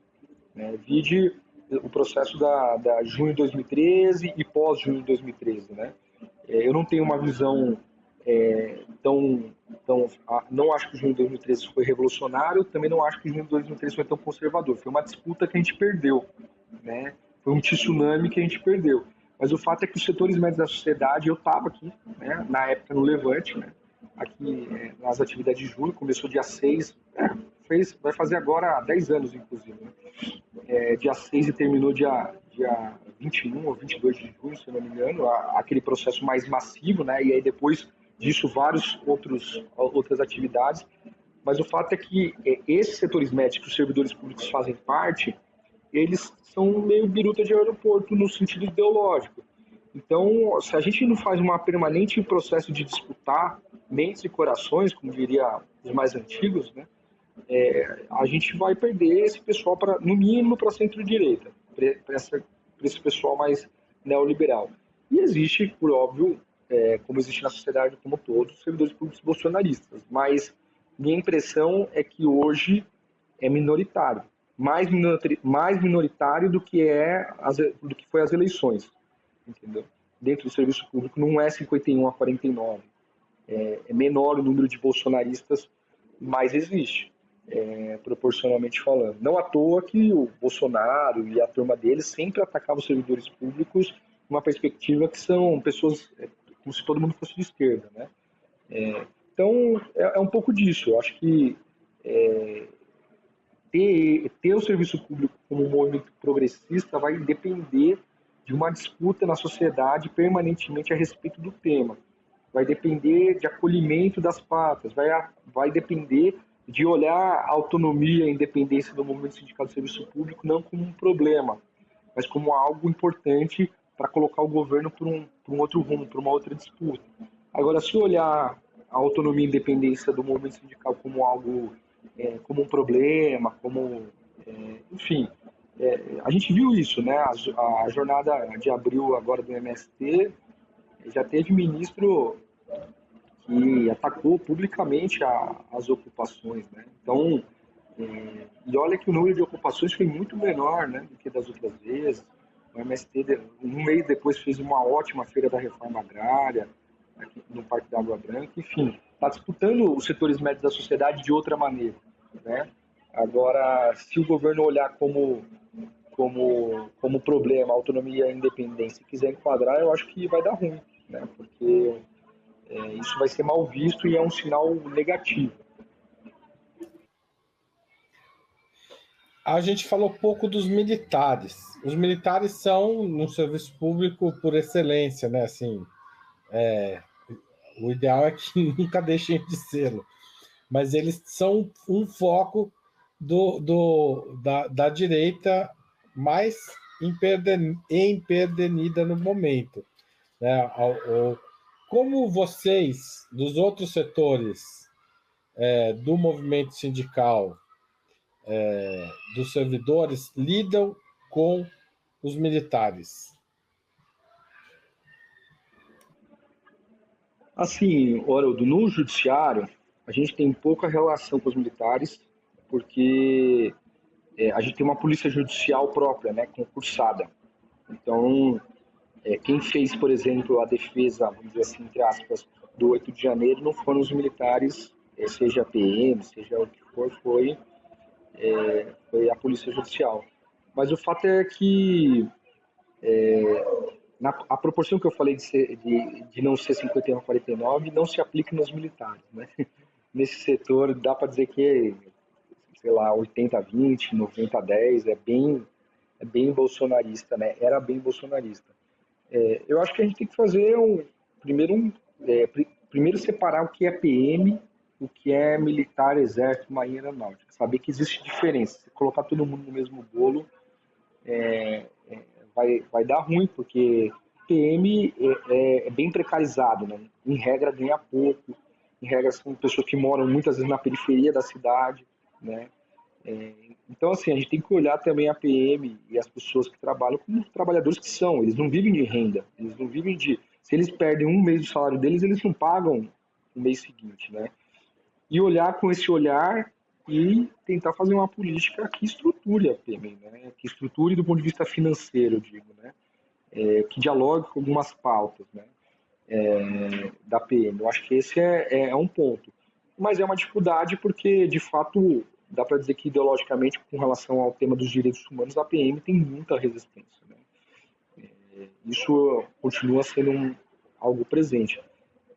Né? Vide o processo da junho de 2013 e pós-junho de 2013. Né? Eu não tenho uma visão não acho que o junho de 2013 foi revolucionário, também não acho que o junho de 2013 foi tão conservador. Foi uma disputa que a gente perdeu, né? Foi um tsunami que a gente perdeu. Mas o fato é que os setores médios da sociedade, eu estava aqui, né, na época no Levante, né, aqui nas atividades de julho, começou dia 6, vai fazer agora 10 anos, inclusive. Né? Dia 6 e terminou dia 21 ou 22 de junho, se eu não me engano, aquele processo mais massivo, né, e aí depois disso várias outras atividades. Mas o fato é que esses setores médios que os servidores públicos fazem parte, eles são meio biruta de aeroporto no sentido ideológico. Então, se a gente não faz um permanente processo de disputar mentes e corações, como diria os mais antigos, né, a gente vai perder esse pessoal, no mínimo, para a centro-direita, para esse pessoal mais neoliberal. E existe, por óbvio, como existe na sociedade como um todo, servidores públicos bolsonaristas. Mas minha impressão é que hoje é minoritário. Mais minoritário do que foi as eleições, entendeu? Dentro do serviço público não é 51 a 49, é menor o número de bolsonaristas, mas existe, proporcionalmente falando. Não à toa que o Bolsonaro e a turma dele sempre atacavam os servidores públicos numa perspectiva que são pessoas como se todo mundo fosse de esquerda, né? Então é um pouco disso. Eu acho que ter o serviço público como um movimento progressista vai depender de uma disputa na sociedade permanentemente a respeito do tema. Vai depender de acolhimento das pautas, vai depender de olhar a autonomia e a independência do movimento sindical do serviço público não como um problema, mas como algo importante para colocar o governo por um outro rumo, por uma outra disputa. Agora, se olhar a autonomia e independência do movimento sindical como algo, como um problema, enfim, a gente viu isso, né? A jornada de abril agora do MST já teve ministro que atacou publicamente as ocupações, né? Então, e olha que o número de ocupações foi muito menor, né, do que das outras vezes. O MST, um mês depois, fez uma ótima feira da reforma agrária, aqui no Parque da Água Branca. Enfim, está disputando os setores médios da sociedade de outra maneira, né? Agora, se o governo olhar como problema a autonomia e a independência e quiser enquadrar, eu acho que vai dar ruim, né? Porque isso vai ser mal visto e é um sinal negativo. A gente falou pouco dos militares. Os militares são no serviço público por excelência, né? Assim, o ideal é que nunca deixem de ser, mas eles são um foco da direita mais empedernido no momento, né? Como vocês, dos outros setores do movimento sindical, dos servidores, lidam com os militares? Assim, Haroldo, no judiciário, a gente tem pouca relação com os militares, porque a gente tem uma polícia judicial própria, né, concursada. Então, quem fez, por exemplo, a defesa, vamos dizer assim, entre aspas, do 8 de janeiro, não foram os militares, seja a PM, seja o que for, foi a polícia judicial. Mas o fato é que a proporção que eu falei de não ser 51-49 não se aplica nos militares, né? Nesse setor, dá para dizer que, sei lá, 80-20, 90-10, é bem bolsonarista, né? Era bem bolsonarista. Eu acho que a gente tem que fazer primeiro separar o que é PM, o que é militar, exército, marinha, aeronáutica. Saber que existe diferença. Se colocar todo mundo no mesmo bolo, vai dar ruim, porque PM é bem precarizado, né? Em regra ganha pouco, em regra são pessoas que moram muitas vezes na periferia da cidade, né? Então, assim, a gente tem que olhar também a PM e as pessoas que trabalham como trabalhadores que são. Eles não vivem de renda, eles não vivem de... Se eles perdem um mês do salário deles, eles não pagam o mês seguinte, né? E olhar com esse olhar e tentar fazer uma política que estruture a PM, né? Que estruture do ponto de vista financeiro, eu digo, né? Que dialogue com algumas pautas, né? Da PM. Eu acho que esse é um ponto. Mas é uma dificuldade porque, de fato, dá para dizer que ideologicamente, com relação ao tema dos direitos humanos, a PM tem muita resistência, né? Isso continua sendo algo presente.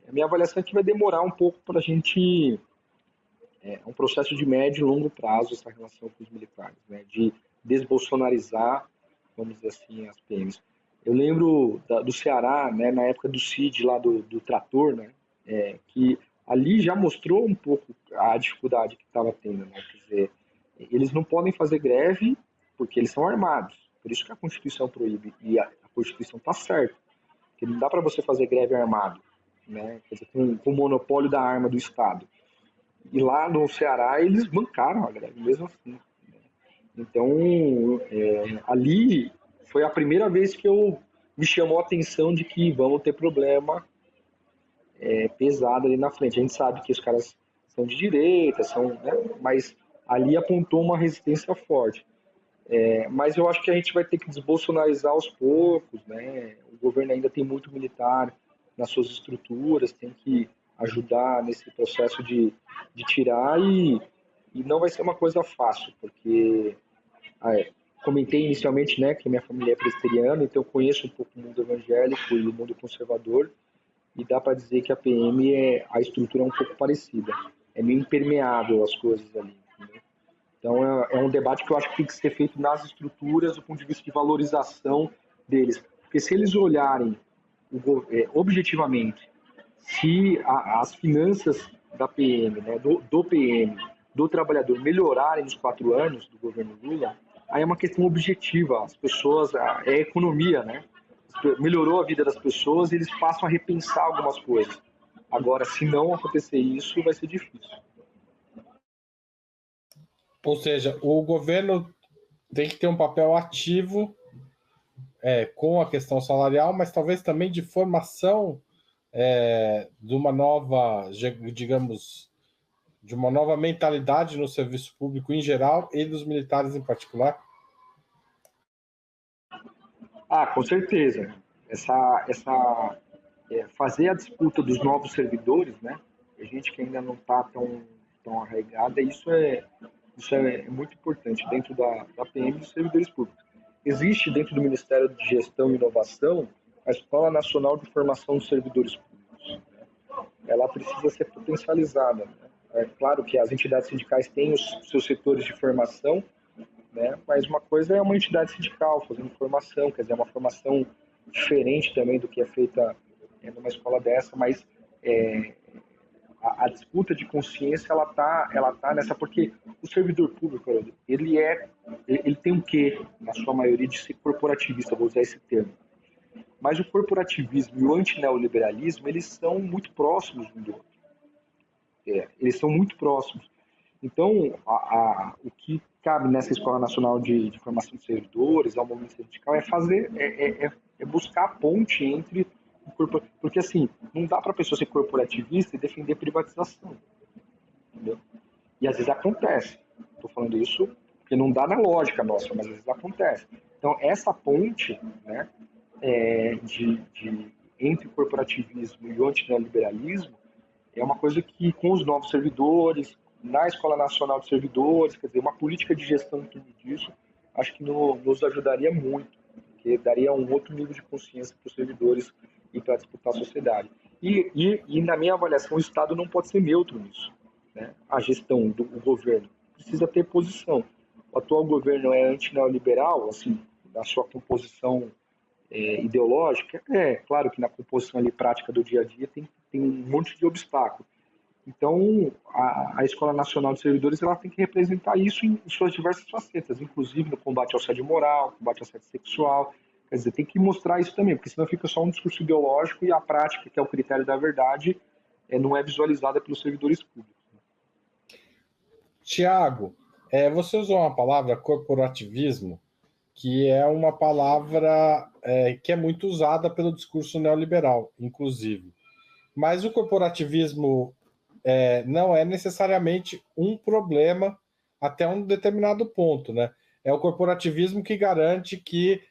A minha avaliação é que vai demorar um pouco para a gente... É um processo de médio e longo prazo essa relação com os militares, né? De desbolsonarizar, vamos dizer assim, as PMs. Eu lembro do Ceará, né, na época do CID, lá do trator, né, que ali já mostrou um pouco a dificuldade que estava tendo. Né? Quer dizer, eles não podem fazer greve porque eles são armados. Por isso que a Constituição proíbe. E a Constituição está certa. Que não dá para você fazer greve armado, né? Quer dizer, com o monopólio da arma do Estado. E lá no Ceará eles bancaram a greve, mesmo assim. Então, ali foi a primeira vez que me chamou a atenção de que vamos ter problema pesado ali na frente. A gente sabe que os caras são de direita, né? Mas ali apontou uma resistência forte. Mas eu acho que a gente vai ter que desbolsonarizar aos poucos, né? O governo ainda tem muito militar nas suas estruturas, tem que ajudar nesse processo de tirar e não vai ser uma coisa fácil, porque comentei inicialmente, né, que minha família é presbiteriana, então eu conheço um pouco o mundo evangélico e o mundo conservador, e dá para dizer que a PM a estrutura é um pouco parecida, é meio impermeável as coisas ali. Entendeu? Então é um debate que eu acho que tem que ser feito nas estruturas do ponto de vista de valorização deles, porque se eles olharem objetivamente se as finanças da PM, né, do PM, do trabalhador melhorarem nos 4 anos do governo Lula, aí é uma questão objetiva. As pessoas, é economia, né? Melhorou a vida das pessoas e eles passam a repensar algumas coisas. Agora, se não acontecer isso, vai ser difícil. Ou seja, o governo tem que ter um papel ativo com a questão salarial, mas talvez também de formação de uma nova, digamos, de uma nova mentalidade no serviço público em geral e dos militares em particular? Com certeza. Fazer a disputa dos novos servidores, né? A gente que ainda não está tão arraigada, isso é muito importante dentro da PM e dos servidores públicos. Existe dentro do Ministério de Gestão e Inovação a Escola Nacional de Formação dos Servidores Públicos. Ela precisa ser potencializada. Né? É claro que as entidades sindicais têm os seus setores de formação, né? Mas uma coisa é uma entidade sindical fazendo formação, quer dizer, uma formação diferente também do que é feita numa escola dessa, mas a disputa de consciência ela tá nessa, porque o servidor público ele tem um quê, na sua maioria, de ser corporativista, vou usar esse termo. Mas o corporativismo e o antineoliberalismo, eles são muito próximos um do outro. Eles são muito próximos. Então, o que cabe nessa Escola Nacional de Formação de Servidores, ao movimento sindical, é buscar a ponte entre o corporativismo. Porque, assim, não dá para a pessoa ser corporativista e defender privatização. Entendeu? E às vezes acontece. Estou falando isso porque não dá na lógica nossa, mas às vezes acontece. Então, essa ponte, né, entre o corporativismo e o antineoliberalismo é uma coisa que, com os novos servidores, na Escola Nacional de Servidores, quer dizer, uma política de gestão em torno disso, acho que nos ajudaria muito, porque daria um outro nível de consciência para os servidores e para disputar a sociedade. E, na minha avaliação, o Estado não pode ser neutro nisso, né? A gestão do governo precisa ter posição. O atual governo é antineoliberal, assim, na sua composição ideológica. Claro que na composição ali prática do dia a dia tem um monte de obstáculo. Então, a Escola Nacional de Servidores ela tem que representar isso em suas diversas facetas, inclusive no combate ao assédio moral, combate ao assédio sexual. Quer dizer, tem que mostrar isso também, porque senão fica só um discurso ideológico e a prática, que é o critério da verdade, não é visualizada pelos servidores públicos. Tiago, você usou uma palavra, corporativismo, que é uma palavra que é muito usada pelo discurso neoliberal, inclusive. Mas o corporativismo não é necessariamente um problema até um determinado ponto, né? É o corporativismo que garante que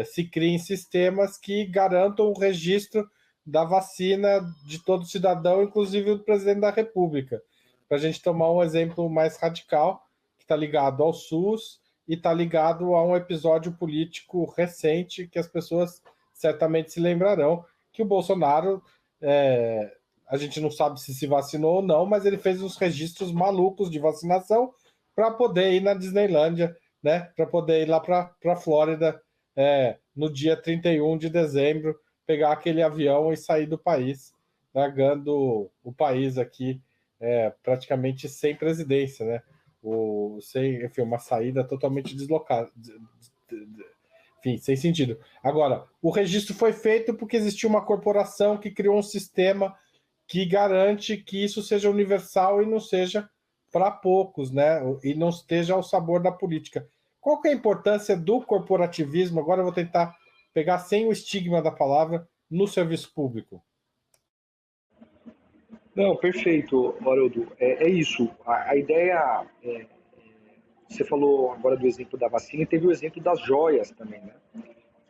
se criem sistemas que garantam o registro da vacina de todo cidadão, inclusive do presidente da República. Para a gente tomar um exemplo mais radical, que está ligado ao SUS e está ligado a um episódio político recente que as pessoas certamente se lembrarão, que o Bolsonaro, a gente não sabe se vacinou ou não, mas ele fez uns registros malucos de vacinação para poder ir na Disneylândia, né? Para poder ir lá para a Flórida no dia 31 de dezembro, pegar aquele avião e sair do país, largando o país aqui praticamente sem presidência, né? Enfim, uma saída totalmente deslocada, enfim, sem sentido. Agora, o registro foi feito porque existiu uma corporação que criou um sistema que garante que isso seja universal e não seja para poucos, né? E não esteja ao sabor da política. Qual que é a importância do corporativismo? Agora eu vou tentar pegar sem o estigma da palavra no serviço público. Não, perfeito, Haroldo. É isso. A ideia. Você falou agora do exemplo da vacina e teve o exemplo das joias também, né?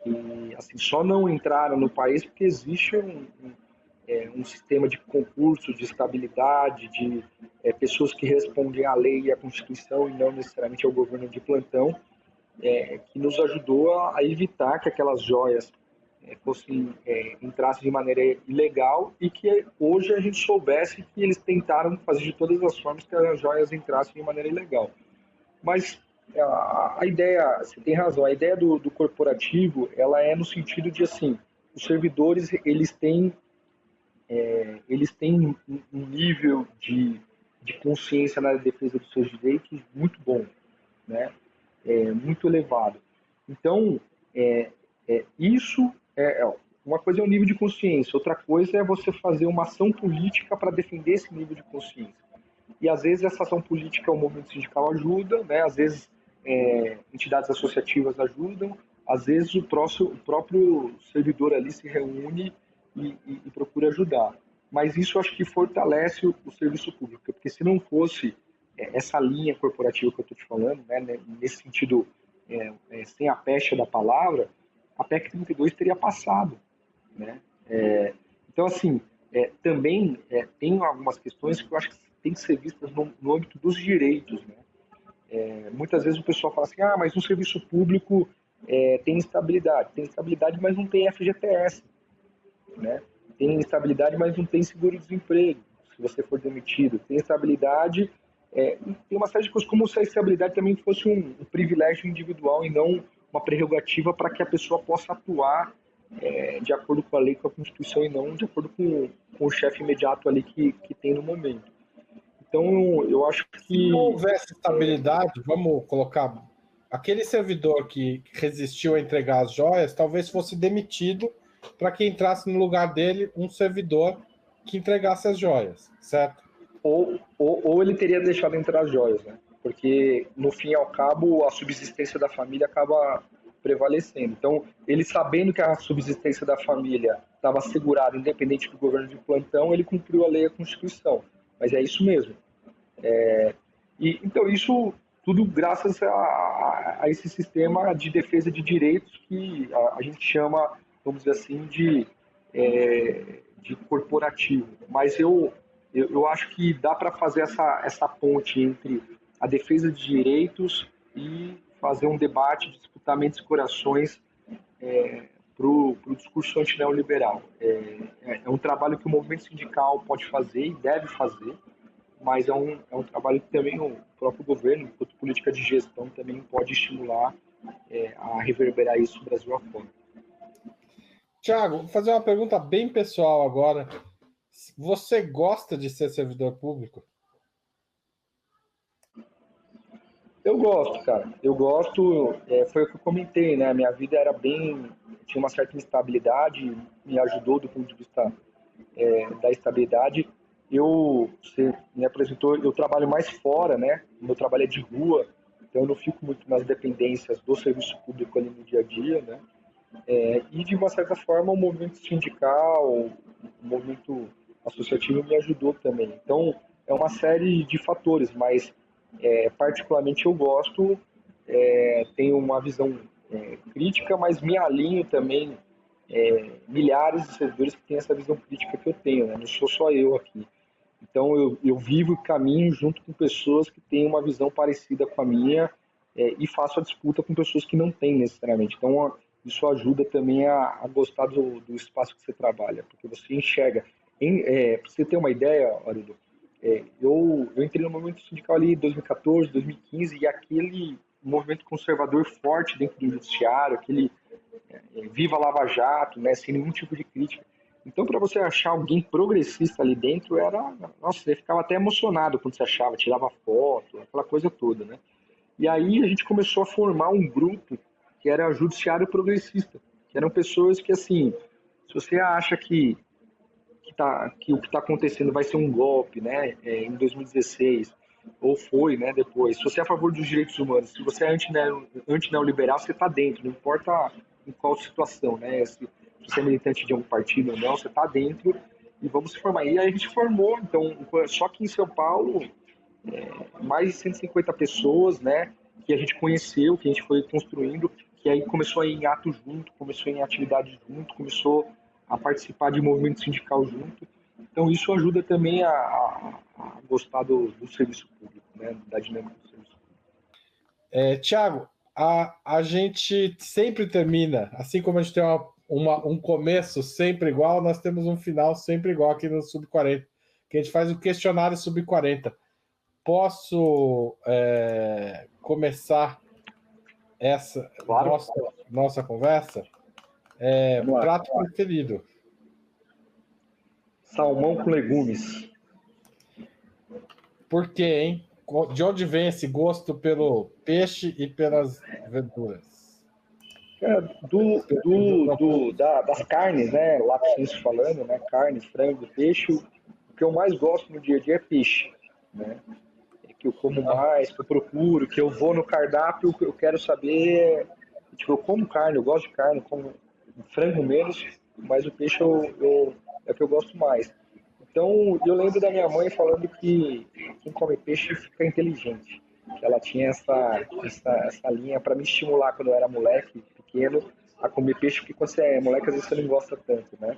E assim, só não entraram no país porque existe um sistema de concurso, de estabilidade, de pessoas que respondem à lei e à Constituição e não necessariamente ao governo de plantão, que nos ajudou a evitar que aquelas joias entrassem de maneira ilegal e que hoje a gente soubesse que eles tentaram fazer de todas as formas que as joias entrassem de maneira ilegal. Mas a ideia, você tem razão, a ideia do corporativo, ela é no sentido de, assim, os servidores, eles têm um nível de consciência na defesa dos seus direitos muito bom, né? Muito elevado. Então, isso uma coisa é o nível de consciência, outra coisa é você fazer uma ação política para defender esse nível de consciência. E às vezes essa ação política, o movimento sindical ajuda, né? Às vezes entidades associativas ajudam, às vezes o próprio servidor ali se reúne e procura ajudar. Mas isso acho que fortalece o serviço público, porque se não fosse essa linha corporativa que eu estou te falando, né, nesse sentido, sem a pecha da palavra, a PEC 32 teria passado, né? Então, assim, também tem algumas questões que eu acho que tem que ser vistas no âmbito dos direitos, né? Muitas vezes o pessoal fala assim, mas no serviço público tem estabilidade, mas não tem FGTS, né? Tem estabilidade, mas não tem seguro-desemprego, se você for demitido. Tem estabilidade, tem uma série de coisas, como se a estabilidade também fosse um privilégio individual e não uma prerrogativa para que a pessoa possa atuar de acordo com a lei, com a Constituição, e não de acordo com o chefe imediato ali que tem no momento. Então, eu acho que... Se não houvesse estabilidade, vamos colocar... Aquele servidor que resistiu a entregar as joias, talvez fosse demitido para que entrasse no lugar dele um servidor que entregasse as joias, certo? Ou ele teria deixado entrar as joias, né? Porque, no fim e ao cabo, a subsistência da família acaba prevalecendo. Então, ele sabendo que a subsistência da família estava assegurada, independente do governo de plantão, ele cumpriu a lei e a Constituição. Mas é isso mesmo. Então, isso tudo graças a esse sistema de defesa de direitos que a gente chama, vamos dizer assim, de corporativo. Mas eu acho que dá para fazer essa ponte entre a defesa de direitos e fazer um debate, disputar mentes e corações para o discurso antineoliberal. É um trabalho que o movimento sindical pode fazer e deve fazer, mas é um trabalho que também o próprio governo, enquanto política de gestão, também pode estimular a reverberar isso no Brasil afora. Tiago, vou fazer uma pergunta bem pessoal agora. Você gosta de ser servidor público? Eu gosto, cara. Eu gosto. Foi o que eu comentei, né? Minha vida era tinha uma certa instabilidade, me ajudou do ponto de vista da estabilidade. Você me apresentou, eu trabalho mais fora, né? Meu trabalho é de rua, então eu não fico muito nas dependências do serviço público ali no dia a dia, né? E de uma certa forma o movimento sindical, o movimento associativo me ajudou também. Então é uma série de fatores, mas particularmente eu gosto, tenho uma visão crítica, mas me alinho também milhares de servidores que têm essa visão crítica que eu tenho, né? Não sou só eu aqui. Então eu vivo e caminho junto com pessoas que têm uma visão parecida com a minha e faço a disputa com pessoas que não têm necessariamente. Então isso ajuda também a gostar do espaço que você trabalha, porque você enxerga. Para você ter uma ideia, Arido, eu entrei no movimento sindical ali em 2014, 2015 e aquele movimento conservador forte dentro do judiciário, aquele viva Lava Jato, né, sem nenhum tipo de crítica. Então, para você achar alguém progressista ali dentro, nossa, você ficava até emocionado quando você achava, tirava foto, aquela coisa toda, né? E aí a gente começou a formar um grupo que era judiciário progressista, que eram pessoas que, assim, se você acha que o que está acontecendo vai ser um golpe, né, em 2016, ou foi, né, depois, se você é a favor dos direitos humanos, se você é antineoliberal, você está dentro, não importa em qual situação, né, se você é militante de algum partido ou não, você está dentro e vamos se formar. E aí a gente formou, então, só que em São Paulo, mais de 150 pessoas, né, que a gente conheceu, que a gente foi construindo, que aí começou a ir em ato junto, começou em atividade junto, começou a participar de movimento sindical junto. Então isso ajuda também a gostar do serviço público, né, da dinâmica do serviço público. Tiago, a gente sempre termina, assim como a gente tem um começo sempre igual, nós temos um final sempre igual aqui no Sub-40, que a gente faz o questionário Sub-40. Posso começar essa Claro. nossa conversa? Prato preferido? Salmão com legumes. Por quê, hein? De onde vem esse gosto pelo peixe e pelas verduras? Das carnes, né? Lato sensu falando, né? Carne, frango, peixe. O que eu mais gosto no dia a dia é peixe, né? Que eu como mais, que eu procuro, que eu vou no cardápio, o que eu quero saber. Tipo, eu como carne, eu gosto de carne, como frango menos, mas o peixe é o que eu gosto mais. Então, eu lembro da minha mãe falando que quem come peixe fica inteligente. Que ela tinha essa linha para me estimular quando eu era moleque, pequeno, a comer peixe, porque quando você é moleque, às vezes você não gosta tanto, né?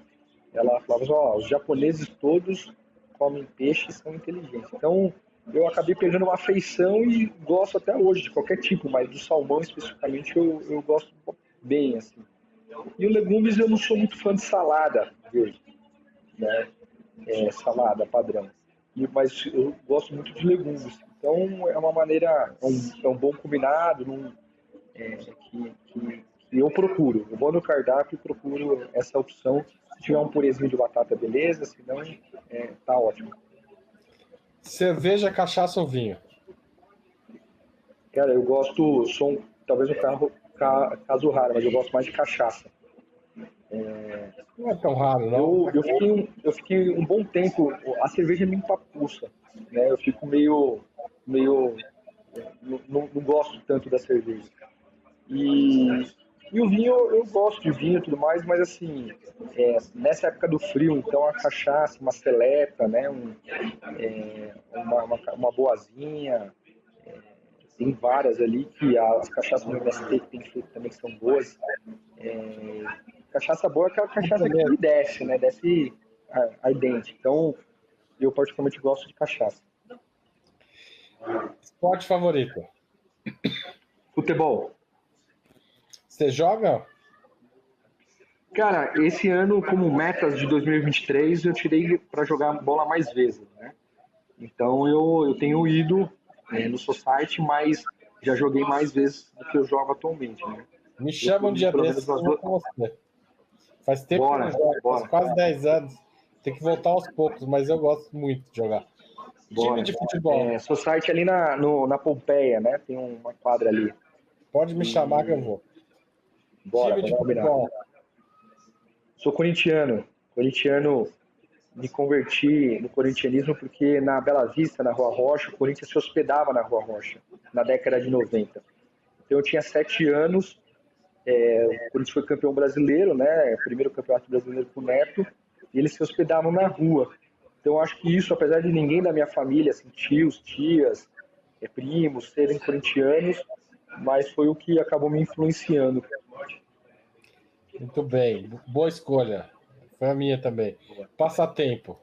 Ela falava, os japoneses todos comem peixe e são inteligentes. Então, eu acabei pegando uma afeição e gosto até hoje de qualquer tipo, mas do salmão especificamente eu gosto bem, assim. E o legumes eu não sou muito fã de salada verde, né? Salada padrão. Mas eu gosto muito de legumes. Então é uma maneira, é um bom combinado que eu procuro. Eu vou no cardápio e procuro essa opção. Se tiver um purezinho de batata, beleza, senão tá ótimo. Cerveja, cachaça ou vinho? Cara, eu gosto, talvez um caso raro, mas eu gosto mais de cachaça. Não é tão raro, não. Eu fiquei um bom tempo, a cerveja me empapuça, né? Eu fico meio não gosto tanto da cerveja. E o vinho, eu gosto de vinho e tudo mais, mas assim, nessa época do frio, então a cachaça, uma seleta, né? Uma boazinha, tem várias ali, que as cachaças no MST que tem feito também que são boas. Cachaça boa é aquela cachaça que me desce, né? Desce ardente. Então, eu particularmente gosto de cachaça. Esporte favorito? Futebol. Você joga? Cara, esse ano, como metas de 2023, eu tirei para jogar bola mais vezes, né? Então eu tenho ido no society, mas já joguei mais vezes do que eu jogo atualmente, né? Me Eu chama um fui dia pelo menos desses que umas eu vou duas. com você. Faz tempo que eu não Bora, jogo, faz bora, quase 10 anos. Tem que voltar aos poucos, mas eu gosto muito de jogar. Time bora. de futebol, Society ali na Pompeia, né? Tem uma quadra ali. pode me chamar que eu E vou. bora, Time de vamos combinar. futebol, Sou corintiano. Corintiano, me converti no corintianismo porque na Bela Vista, na Rua Rocha, o Corinthians se hospedava na Rua Rocha, na década de 90. Então eu tinha 7 anos, o Corinthians foi campeão brasileiro, né? Primeiro campeonato brasileiro com o Neto, e eles se hospedavam na rua. Então eu acho que isso, apesar de ninguém da minha família, assim, tios, tias, primos, serem corintianos, mas foi o que acabou me influenciando. muito bem. Boa escolha. Foi a minha também. Passatempo.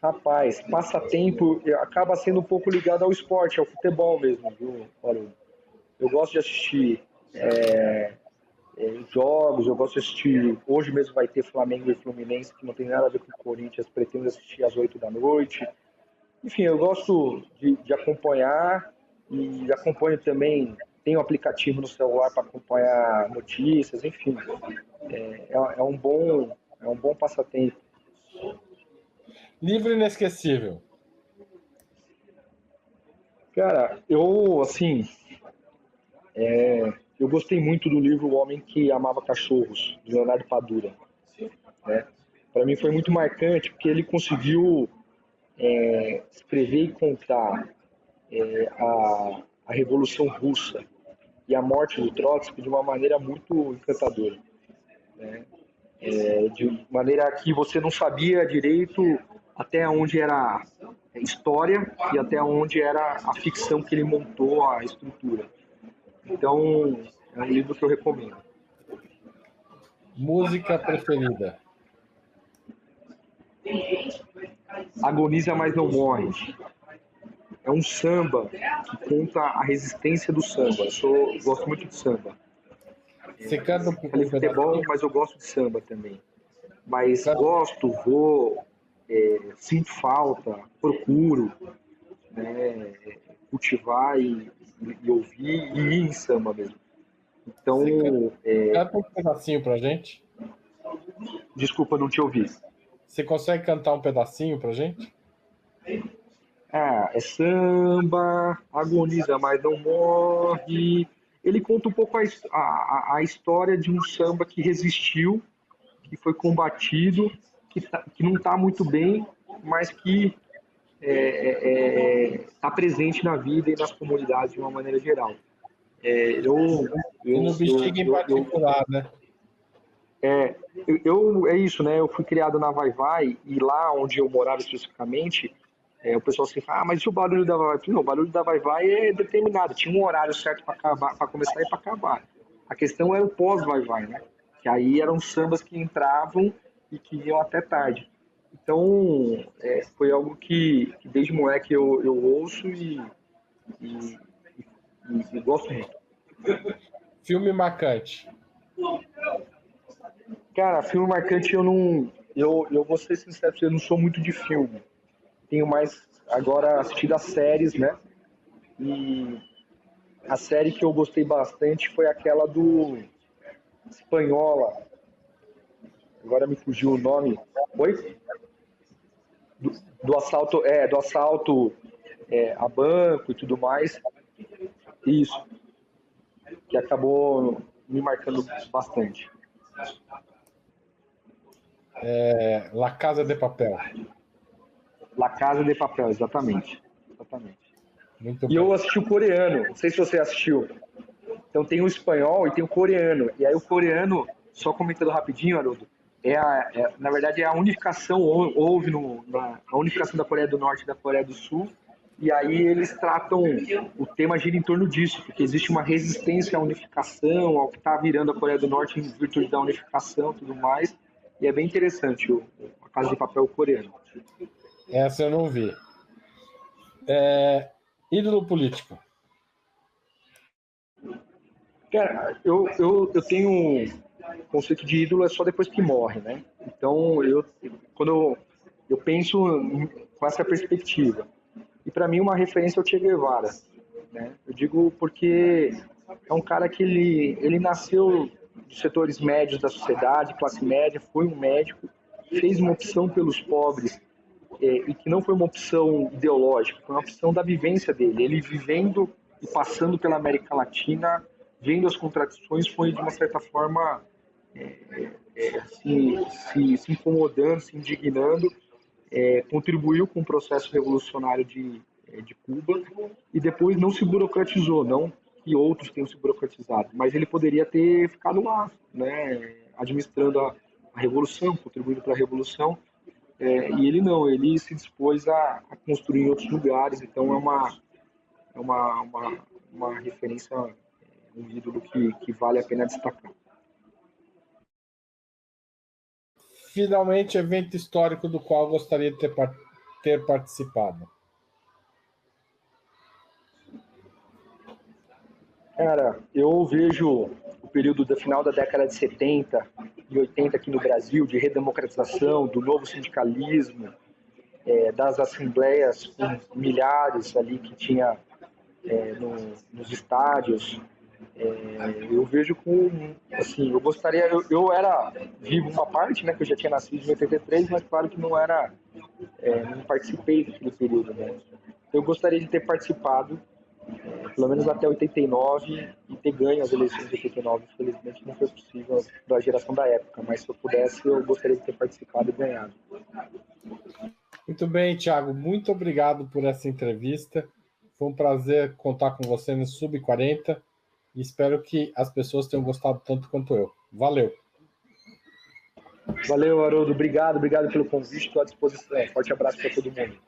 Rapaz, passatempo acaba sendo um pouco ligado ao esporte, ao futebol mesmo, viu, Paulo? Eu gosto de assistir jogos, eu gosto de assistir. Hoje mesmo vai ter Flamengo e Fluminense, que não tem nada a ver com o Corinthians, pretendo assistir às 8 da noite. Enfim, eu gosto de acompanhar e acompanho também. Tenho um aplicativo no celular para acompanhar notícias, enfim. É um bom passatempo. Livro inesquecível. Cara, assim, eu gostei muito do livro O Homem que Amava Cachorros, de Leonardo Padura. Né? Para mim foi muito marcante porque ele conseguiu escrever e contar a Revolução Russa e a morte do Trotsky de uma maneira muito encantadora. De maneira que você não sabia direito até onde era história e até onde era a ficção que ele montou a estrutura. Então, é um livro que eu recomendo. Música preferida. Agoniza, mas não morre. É um samba que conta a resistência do samba. Gosto muito de samba. Você canta Falei um futebol, pedacinho? mas eu gosto de samba também. Mas Canta- gosto, sinto falta, procuro, né, cultivar e ouvir e ir em samba mesmo. Você canta, Então, canta um pedacinho pra gente? desculpa não te ouvir. Você consegue cantar um pedacinho pra gente? É samba, agoniza, mas não morre. Ele conta um pouco a história de um samba que resistiu, que foi combatido, que não está muito bem, mas que está presente na vida e nas comunidades de uma maneira geral. E no Bexiga em Eu particular, né? é isso, né? Eu fui criado na Vai Vai e lá onde eu morava especificamente, o pessoal sempre fala, mas e o barulho da Vai Vai? Não, o barulho da Vai Vai é determinado, tinha um horário certo para acabar, para começar e para acabar. A questão era o pós-Vai Vai, né? Que aí eram sambas que entravam e que iam até tarde. Então, foi algo que desde moleque eu ouço e, e gosto muito. Filme marcante. Cara, filme marcante eu não. Eu vou ser sincero, eu não sou muito de filme. Tenho mais agora assistido as séries, né? E a série que eu gostei bastante foi aquela do Espanhola. Agora me fugiu o nome. Oi? Do assalto a banco e tudo mais. Isso, que acabou me marcando bastante. La Casa de Papel. La Casa de Papel, exatamente. Exatamente. Muito E eu bem. assisti o coreano, não sei se você assistiu. Então tem o espanhol e tem o coreano. E aí o coreano, só comentando rapidinho, Haroldo, na verdade é a unificação, houve a unificação da Coreia do Norte e da Coreia do Sul, e aí eles tratam, o tema gira em torno disso, porque existe uma resistência à unificação, ao que está virando a Coreia do Norte em virtude da unificação e tudo mais, e é bem interessante a Casa de Papel coreano. Essa eu não vi. Ídolo político. Cara, eu tenho um conceito de ídolo é só depois que morre, né? Então, quando eu penso com essa perspectiva. E para mim uma referência é o Che Guevara, né? Eu digo porque é um cara que ele nasceu dos setores médios da sociedade, classe média, foi um médico, fez uma opção pelos pobres, e que não foi uma opção ideológica, foi uma opção da vivência dele. Ele vivendo e passando pela América Latina, vendo as contradições, foi de uma certa forma se incomodando, se indignando, contribuiu com o processo revolucionário de Cuba e depois não se burocratizou, não que outros tenham se burocratizado, mas ele poderia ter ficado lá, né, administrando a revolução, contribuindo para a revolução, e ele não, ele se dispôs a construir em outros lugares, então uma referência, um ídolo que vale a pena destacar. Finalmente, evento histórico do qual gostaria de ter participado. Cara, eu vejo o período do final da década de 70 e 80 aqui no Brasil, de redemocratização, do novo sindicalismo, das assembleias com milhares ali que tinha nos estádios. Eu vejo com, assim, eu gostaria, eu era vivo uma parte, né, que eu já tinha nascido em 83, mas claro que não era, não participei daquele período, né. Eu gostaria de ter participado, pelo menos até 89, e ter ganho as eleições de 89. Infelizmente não foi possível da geração da época, mas se eu pudesse, eu gostaria de ter participado e ganhado. Muito bem, Thiago, muito obrigado por essa entrevista. Foi um prazer contar com você no Sub-40 e espero que as pessoas tenham gostado tanto quanto eu. Valeu! Valeu, Haroldo. Obrigado pelo convite. Estou à disposição. Forte abraço para todo mundo.